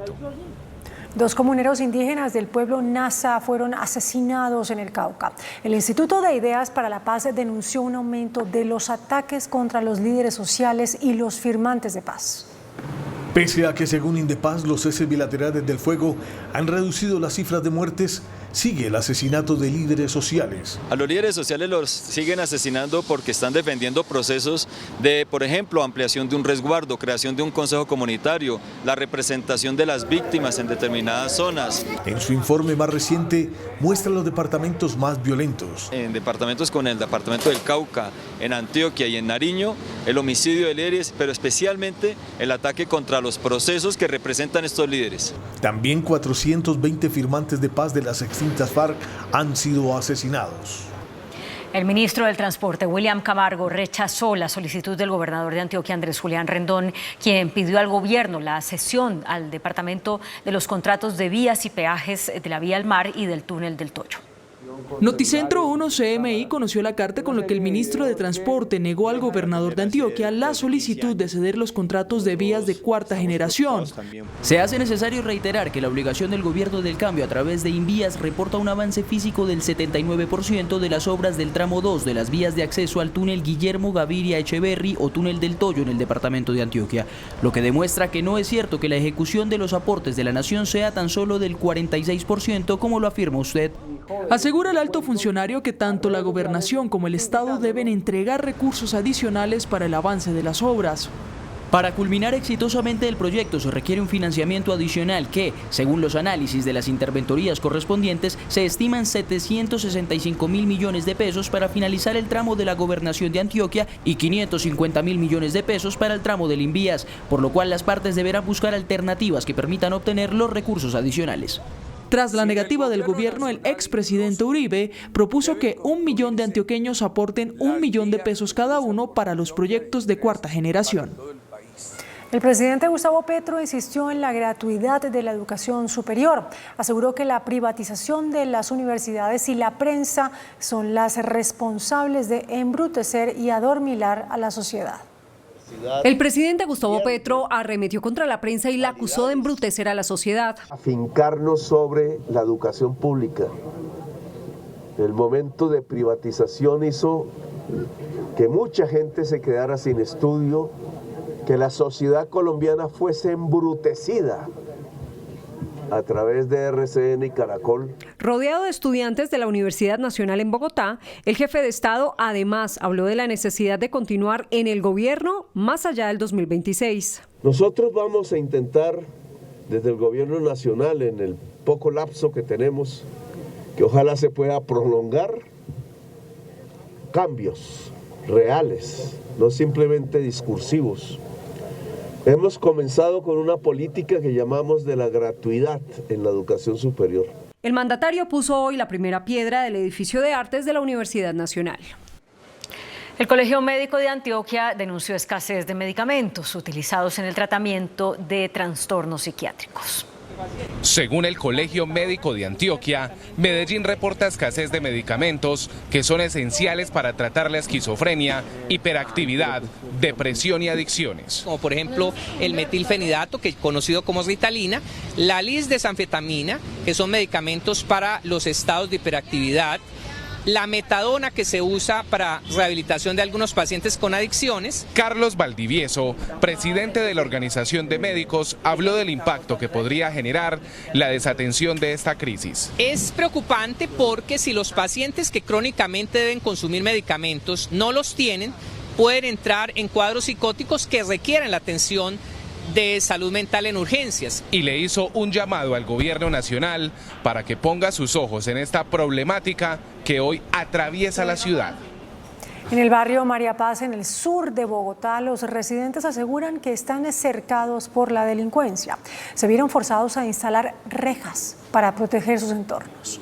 2 comuneros indígenas del pueblo Nasa fueron asesinados en el Cauca. El Instituto de Ideas para la Paz denunció un aumento de los ataques contra los líderes sociales y los firmantes de paz. Pese a que, según Indepaz, los ceses bilaterales del fuego han reducido las cifras de muertes, sigue el asesinato de líderes sociales. A los líderes sociales los siguen asesinando porque están defendiendo procesos de, por ejemplo, ampliación de un resguardo, creación de un consejo comunitario, la representación de las víctimas en determinadas zonas. En su informe más reciente muestra los departamentos más violentos. En departamentos con el departamento del Cauca, en Antioquia y en Nariño, el homicidio de líderes, pero especialmente el ataque contra los procesos que representan estos líderes. También 420 firmantes de paz de las extintas FARC han sido asesinados. El ministro del Transporte, William Camargo, rechazó la solicitud del gobernador de Antioquia, Andrés Julián Rendón, quien pidió al gobierno la cesión al departamento de los contratos de vías y peajes de la vía al mar y del túnel del Toyo. Noticentro 1 CMI conoció la carta con la que el ministro de Transporte negó al gobernador de Antioquia la solicitud de ceder los contratos de vías de cuarta generación. Se hace necesario reiterar que la obligación del gobierno del cambio a través de Invías reporta un avance físico del 79% de las obras del tramo 2 de las vías de acceso al túnel Guillermo Gaviria Echeverry o túnel del Toyo en el departamento de Antioquia, lo que demuestra que no es cierto que la ejecución de los aportes de la nación sea tan solo del 46% como lo afirma usted. Asegura el alto funcionario que tanto la gobernación como el Estado deben entregar recursos adicionales para el avance de las obras. Para culminar exitosamente el proyecto se requiere un financiamiento adicional que, según los análisis de las interventorías correspondientes, se estiman 765.000 millones de pesos para finalizar el tramo de la gobernación de Antioquia y 550.000 millones de pesos para el tramo del Invías, por lo cual las partes deberán buscar alternativas que permitan obtener los recursos adicionales. Tras la negativa del gobierno, el expresidente Uribe propuso que 1 millón de antioqueños aporten 1 millón de pesos cada uno para los proyectos de cuarta generación. El presidente Gustavo Petro insistió en la gratuidad de la educación superior. Aseguró que la privatización de las universidades y la prensa son las responsables de embrutecer y adormilar a la sociedad. El presidente Gustavo Petro arremetió contra la prensa y la acusó de embrutecer a la sociedad. Afincarnos sobre la educación pública. El momento de privatización hizo que mucha gente se quedara sin estudio, que la sociedad colombiana fuese embrutecida a través de RCN y Caracol. Rodeado de estudiantes de la Universidad Nacional en Bogotá, el jefe de Estado además habló de la necesidad de continuar en el gobierno más allá del 2026. Nosotros vamos a intentar desde el gobierno nacional, en el poco lapso que tenemos, que ojalá se pueda prolongar, cambios reales no simplemente discursivos. Hemos comenzado con una política que llamamos de la gratuidad en la educación superior. El mandatario puso hoy la primera piedra del edificio de artes de la Universidad Nacional. El Colegio Médico de Antioquia denunció escasez de medicamentos utilizados en el tratamiento de trastornos psiquiátricos. Según el Colegio Médico de Antioquia, Medellín reporta escasez de medicamentos que son esenciales para tratar la esquizofrenia, hiperactividad, depresión y adicciones. Como por ejemplo el metilfenidato, que es conocido como Ritalina, la lisdesanfetamina, que son medicamentos para los estados de hiperactividad, la metadona, que se usa para rehabilitación de algunos pacientes con adicciones. Carlos Valdivieso, presidente de la Organización de Médicos, habló del impacto que podría generar la desatención de esta crisis. Es preocupante porque si los pacientes que crónicamente deben consumir medicamentos no los tienen, pueden entrar en cuadros psicóticos que requieren la atención de salud mental en urgencias. Y le hizo un llamado al gobierno nacional para que ponga sus ojos en esta problemática que hoy atraviesa la ciudad. En el barrio María Paz, en el sur de Bogotá, los residentes aseguran que están cercados por la delincuencia. Se vieron forzados a instalar rejas para proteger sus entornos.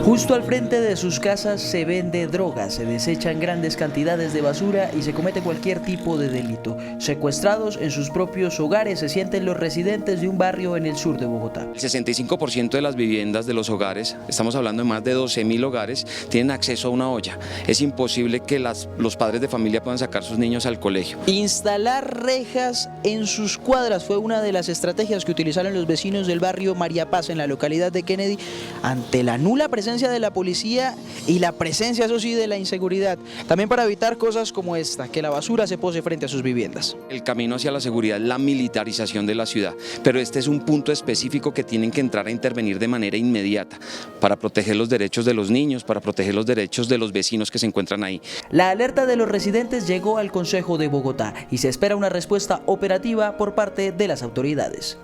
Justo al frente de sus casas se vende droga, se desechan grandes cantidades de basura y se comete cualquier tipo de delito. Secuestrados en sus propios hogares se sienten los residentes de un barrio en el sur de Bogotá. El 65% de las viviendas de los hogares, estamos hablando de más de 12.000 hogares, tienen acceso a una olla. Es imposible que los padres de familia puedan sacar a sus niños al colegio. Instalar rejas en sus cuadras fue una de las estrategias que utilizaron los vecinos del barrio María Paz en la localidad de Kennedy ante la nula presencia de la policía y la presencia, eso sí, de la inseguridad. También para evitar cosas como esta, que la basura se pose frente a sus viviendas. El camino hacia la seguridad es la militarización de la ciudad, pero este es un punto específico que tienen que entrar a intervenir de manera inmediata para proteger los derechos de los niños, para proteger los derechos de los vecinos que se encuentran ahí. La alerta de los residentes llegó al Consejo de Bogotá y se espera una respuesta operativa por parte de las autoridades.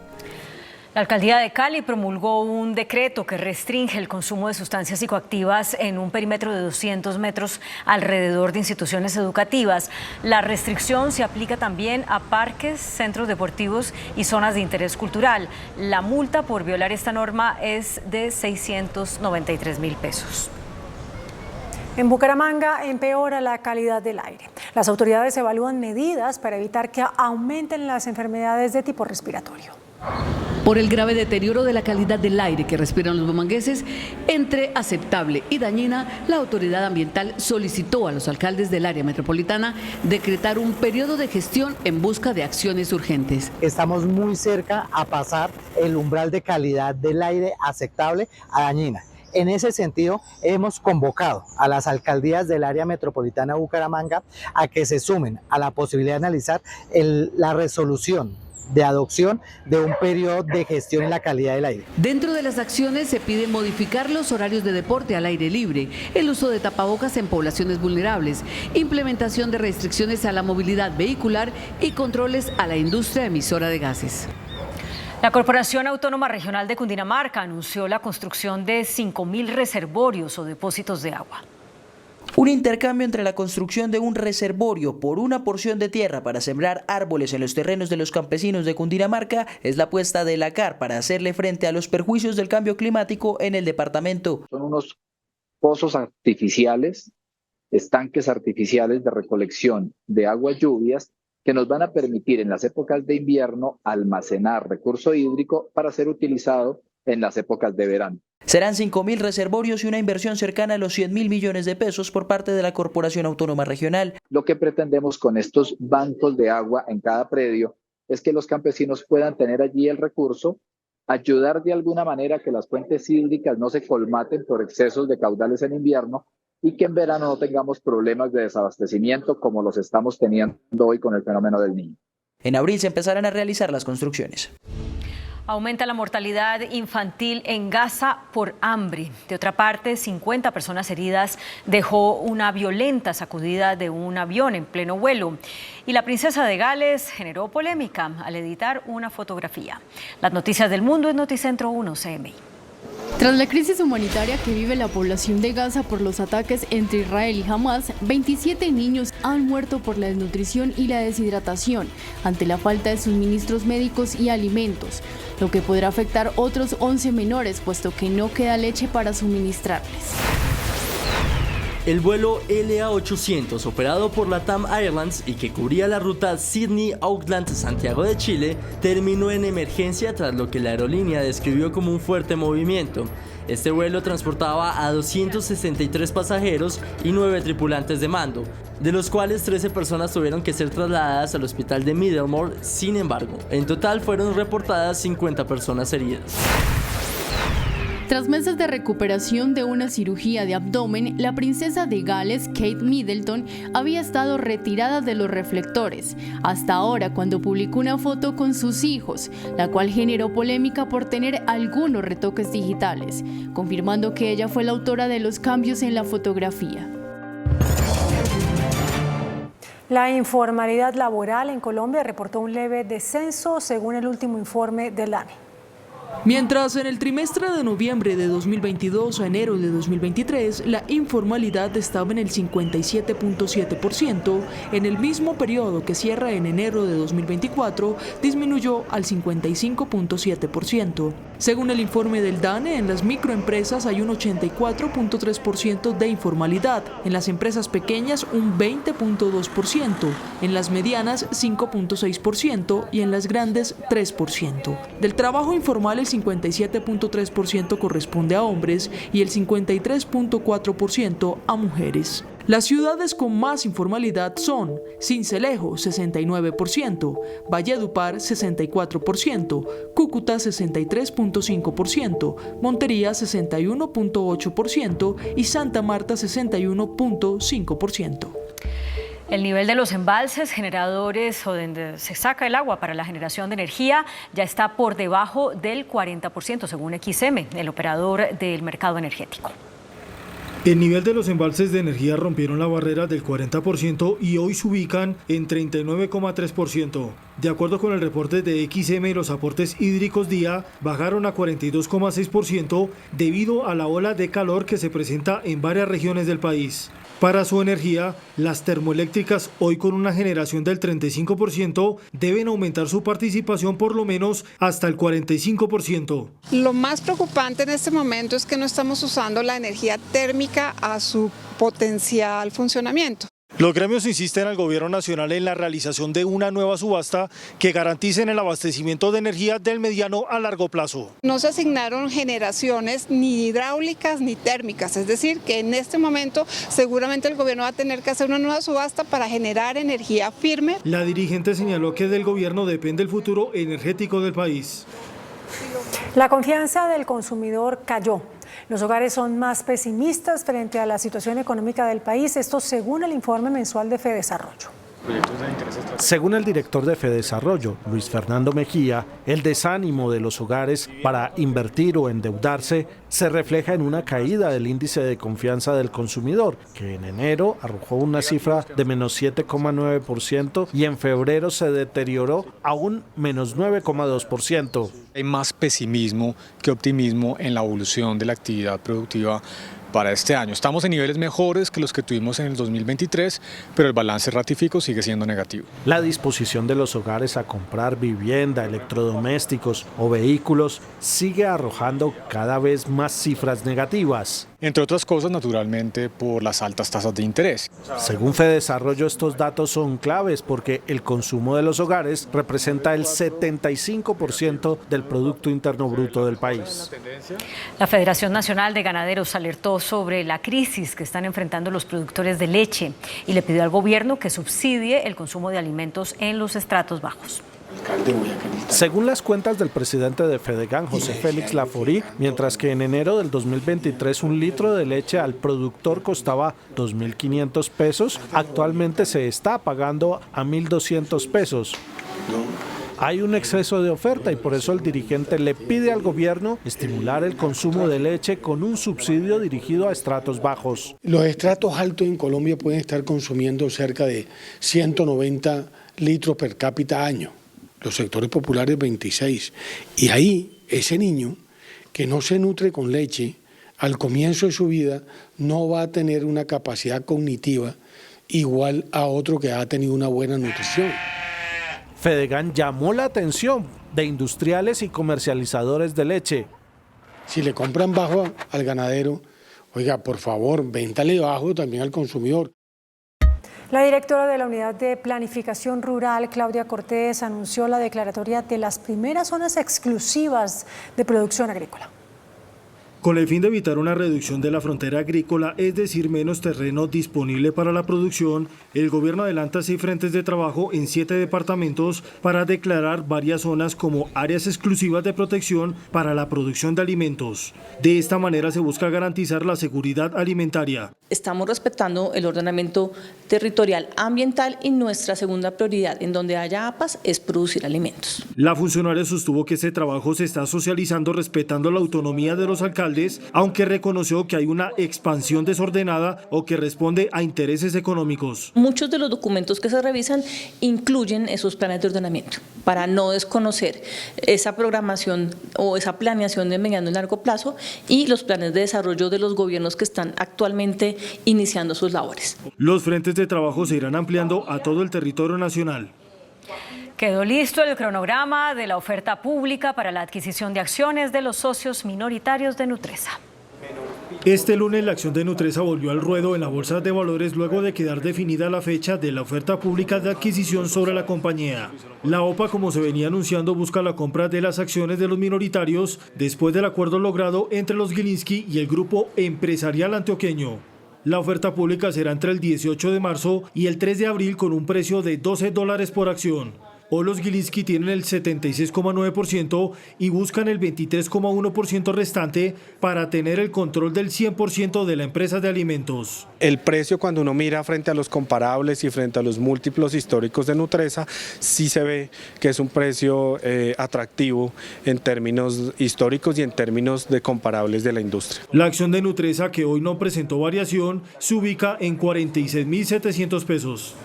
La alcaldía de Cali promulgó un decreto que restringe el consumo de sustancias psicoactivas en un perímetro de 200 metros alrededor de instituciones educativas. La restricción se aplica también a parques, centros deportivos y zonas de interés cultural. La multa por violar esta norma es de 693.000 pesos. En Bucaramanga empeora la calidad del aire. Las autoridades evalúan medidas para evitar que aumenten las enfermedades de tipo respiratorio. Por el grave deterioro de la calidad del aire que respiran los bumangueses, entre aceptable y dañina, la autoridad ambiental solicitó a los alcaldes del área metropolitana decretar un periodo de gestión en busca de acciones urgentes. Estamos muy cerca a pasar el umbral de calidad del aire aceptable a dañina. En ese sentido, hemos convocado a las alcaldías del área metropolitana de Bucaramanga a que se sumen a la posibilidad de analizar la resolución de adopción de un periodo de gestión en la calidad del aire. Dentro de las acciones se pide modificar los horarios de deporte al aire libre, el uso de tapabocas en poblaciones vulnerables, implementación de restricciones a la movilidad vehicular y controles a la industria emisora de gases. La Corporación Autónoma Regional de Cundinamarca anunció la construcción de 5.000 reservorios o depósitos de agua. Un intercambio entre la construcción de un reservorio por una porción de tierra para sembrar árboles en los terrenos de los campesinos de Cundinamarca es la apuesta de la CAR para hacerle frente a los perjuicios del cambio climático en el departamento. Son unos pozos artificiales, estanques artificiales de recolección de aguas lluvias que nos van a permitir en las épocas de invierno almacenar recurso hídrico para ser utilizado en las épocas de verano. Serán 5.000 reservorios y una inversión cercana a los 100.000 millones de pesos por parte de la Corporación Autónoma Regional. Lo que pretendemos con estos bancos de agua en cada predio es que los campesinos puedan tener allí el recurso, ayudar de alguna manera a que las fuentes hídricas no se colmaten por excesos de caudales en invierno y que en verano no tengamos problemas de desabastecimiento como los estamos teniendo hoy con el fenómeno del Niño. En abril se empezarán a realizar las construcciones. Aumenta la mortalidad infantil en Gaza por hambre. De otra parte, 50 personas heridas dejó una violenta sacudida de un avión en pleno vuelo. Y la princesa de Gales generó polémica al editar una fotografía. Las noticias del mundo en Noticentro 1 CMI. Tras la crisis humanitaria que vive la población de Gaza por los ataques entre Israel y Hamas, 27 niños han muerto por la desnutrición y la deshidratación ante la falta de suministros médicos y alimentos, lo que podrá afectar otros 11 menores, puesto que no queda leche para suministrarles. El vuelo LA800, operado por LATAM Airlines y que cubría la ruta Sydney-Auckland-Santiago de Chile, terminó en emergencia tras lo que la aerolínea describió como un fuerte movimiento. Este vuelo transportaba a 263 pasajeros y 9 tripulantes de mando, de los cuales 13 personas tuvieron que ser trasladadas al hospital de Middlemore. Sin embargo, en total fueron reportadas 50 personas heridas. Tras meses de recuperación de una cirugía de abdomen, la princesa de Gales, Kate Middleton, había estado retirada de los reflectores, hasta ahora cuando publicó una foto con sus hijos, la cual generó polémica por tener algunos retoques digitales, confirmando que ella fue la autora de los cambios en la fotografía. La informalidad laboral en Colombia reportó un leve descenso según el último informe del DANE. Mientras en el trimestre de noviembre de 2022 a enero de 2023 la informalidad estaba en el 57.7%, en el mismo periodo que cierra en enero de 2024 disminuyó al 55.7%. Según el informe del DANE, en las microempresas hay un 84.3% de informalidad, en las empresas pequeñas un 20.2%, en las medianas 5.6% y en las grandes 3%. Del trabajo informal el 57.3% corresponde a hombres y el 53.4% a mujeres. Las ciudades con más informalidad son Sincelejo, 69%, Valledupar, 64%, Cúcuta, 63.5%, Montería, 61.8% y Santa Marta, 61.5%. El nivel de los embalses, generadores o donde se saca el agua para la generación de energía ya está por debajo del 40%, según XM, el operador del mercado energético. El nivel de los embalses de energía rompieron la barrera del 40% y hoy se ubican en 39,3%. De acuerdo con el reporte de XM, los aportes hídricos día bajaron a 42,6% debido a la ola de calor que se presenta en varias regiones del país. Para su energía, las termoeléctricas, hoy con una generación del 35%, deben aumentar su participación por lo menos hasta el 45%. Lo más preocupante en este momento es que no estamos usando la energía térmica a su potencial funcionamiento. Los gremios insisten al gobierno nacional en la realización de una nueva subasta que garanticen el abastecimiento de energía del mediano a largo plazo. No se asignaron generaciones ni hidráulicas ni térmicas, es decir, que en este momento seguramente el gobierno va a tener que hacer una nueva subasta para generar energía firme. La dirigente señaló que del gobierno depende el futuro energético del país. La confianza del consumidor cayó. Los hogares son más pesimistas frente a la situación económica del país, esto según el informe mensual de Fedesarrollo. Según el director de Fedesarrollo, Luis Fernando Mejía, el desánimo de los hogares para invertir o endeudarse se refleja en una caída del índice de confianza del consumidor, que en enero arrojó una cifra de menos 7,9% y en febrero se deterioró a un menos 9,2%. Hay más pesimismo que optimismo en la evolución de la actividad productiva para este año. Estamos en niveles mejores que los que tuvimos en el 2023, pero el balance ratifico sigue siendo negativo. La disposición de los hogares a comprar vivienda, electrodomésticos o vehículos sigue arrojando cada vez más cifras negativas. Entre otras cosas, naturalmente, por las altas tasas de interés. Según Fedesarrollo, estos datos son claves porque el consumo de los hogares representa el 75% del Producto Interno Bruto del país. La Federación Nacional de Ganaderos alertó sobre la crisis que están enfrentando los productores de leche y le pidió al gobierno que subsidie el consumo de alimentos en los estratos bajos. Según las cuentas del presidente de Fedegan, José Félix Laforí, mientras que en enero del 2023 un litro de leche al productor costaba 2.500 pesos, actualmente se está pagando a 1.200 pesos. Hay un exceso de oferta y por eso el dirigente le pide al gobierno estimular el consumo de leche con un subsidio dirigido a estratos bajos. Los estratos altos en Colombia pueden estar consumiendo cerca de 190 litros per cápita año. Los sectores populares 26. Y ahí ese niño que no se nutre con leche, al comienzo de su vida no va a tener una capacidad cognitiva igual a otro que ha tenido una buena nutrición. Fedegan llamó la atención de industriales y comercializadores de leche. Si le compran bajo al ganadero, oiga, por favor, véntale bajo también al consumidor. La directora de la Unidad de Planificación Rural, Claudia Cortés, anunció la declaratoria de las primeras zonas exclusivas de producción agrícola. Con el fin de evitar una reducción de la frontera agrícola, es decir, menos terreno disponible para la producción, el gobierno adelanta 6 frentes de trabajo en 7 departamentos para declarar varias zonas como áreas exclusivas de protección para la producción de alimentos. De esta manera se busca garantizar la seguridad alimentaria. Estamos respetando el ordenamiento territorial ambiental y nuestra segunda prioridad en donde haya APAS es producir alimentos. La funcionaria sostuvo que este trabajo se está socializando respetando la autonomía de los alcaldes, aunque reconoció que hay una expansión desordenada o que responde a intereses económicos. Muchos de los documentos que se revisan incluyen esos planes de ordenamiento para no desconocer esa programación o esa planeación de mediano y largo plazo y los planes de desarrollo de los gobiernos que están actualmente iniciando sus labores. Los frentes de trabajo se irán ampliando a todo el territorio nacional. Quedó listo el cronograma de la oferta pública para la adquisición de acciones de los socios minoritarios de Nutresa. Este lunes la acción de Nutresa volvió al ruedo en la bolsa de valores luego de quedar definida la fecha de la oferta pública de adquisición sobre la compañía. La OPA, como se venía anunciando, busca la compra de las acciones de los minoritarios después del acuerdo logrado entre los Gilinski y el grupo empresarial antioqueño. La oferta pública será entre el 18 de marzo y el 3 de abril con un precio de $12 por acción. Hoy los Gilinski tienen el 76,9% y buscan el 23,1% restante para tener el control del 100% de la empresa de alimentos. El precio, cuando uno mira frente a los comparables y frente a los múltiplos históricos de Nutresa, sí se ve que es un precio atractivo en términos históricos y en términos de comparables de la industria. La acción de Nutresa, que hoy no presentó variación, se ubica en 46.700 pesos.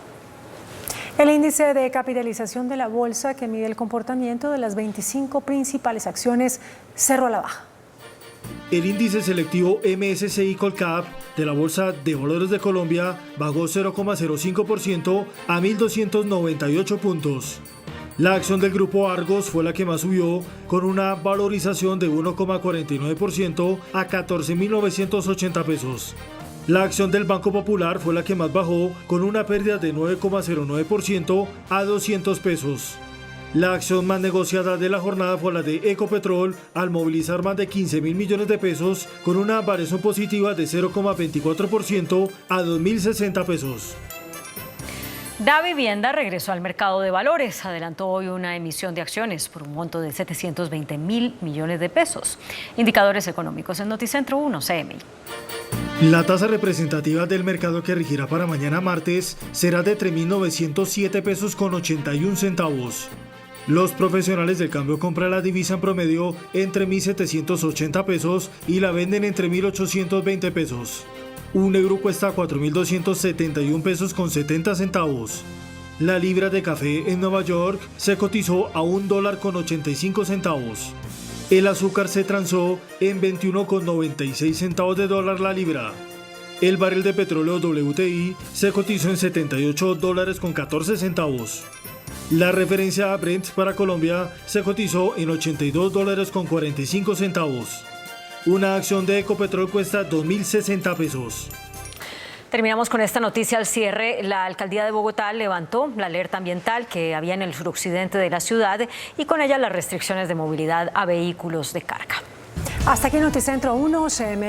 El índice de capitalización de la bolsa, que mide el comportamiento de las 25 principales acciones, cerró a la baja. El índice selectivo MSCI Colcap de la Bolsa de Valores de Colombia bajó 0,05% a 1.298 puntos. La acción del grupo Argos fue la que más subió, con una valorización de 1,49% a 14.980 pesos. La acción del Banco Popular fue la que más bajó, con una pérdida de 9,09% a 200 pesos. La acción más negociada de la jornada fue la de Ecopetrol, al movilizar más de 15.000 millones de pesos, con una variación positiva de 0,24% a 2.060 pesos. Davivienda regresó al mercado de valores. Adelantó hoy una emisión de acciones por un monto de 720.000 millones de pesos. Indicadores económicos en Noticentro 1 CMI. La tasa representativa del mercado que regirá para mañana martes será de 3.907 pesos con 81 centavos. Los profesionales del cambio compran la divisa en promedio entre 1.780 pesos y la venden entre 1.820 pesos. Un euro cuesta 4.271 pesos con 70 centavos. La libra de café en Nueva York se cotizó a $1 con 85 centavos. El azúcar se transó en 21,96 centavos de dólar la libra. El barril de petróleo WTI se cotizó en $78 con 14 centavos. La referencia a Brent para Colombia se cotizó en $82 con 45 centavos. Una acción de Ecopetrol cuesta 2.060 pesos. Terminamos con esta noticia al cierre. La alcaldía de Bogotá levantó la alerta ambiental que había en el suroccidente de la ciudad y con ella las restricciones de movilidad a vehículos de carga. Hasta aquí Noticentro 1 CMI.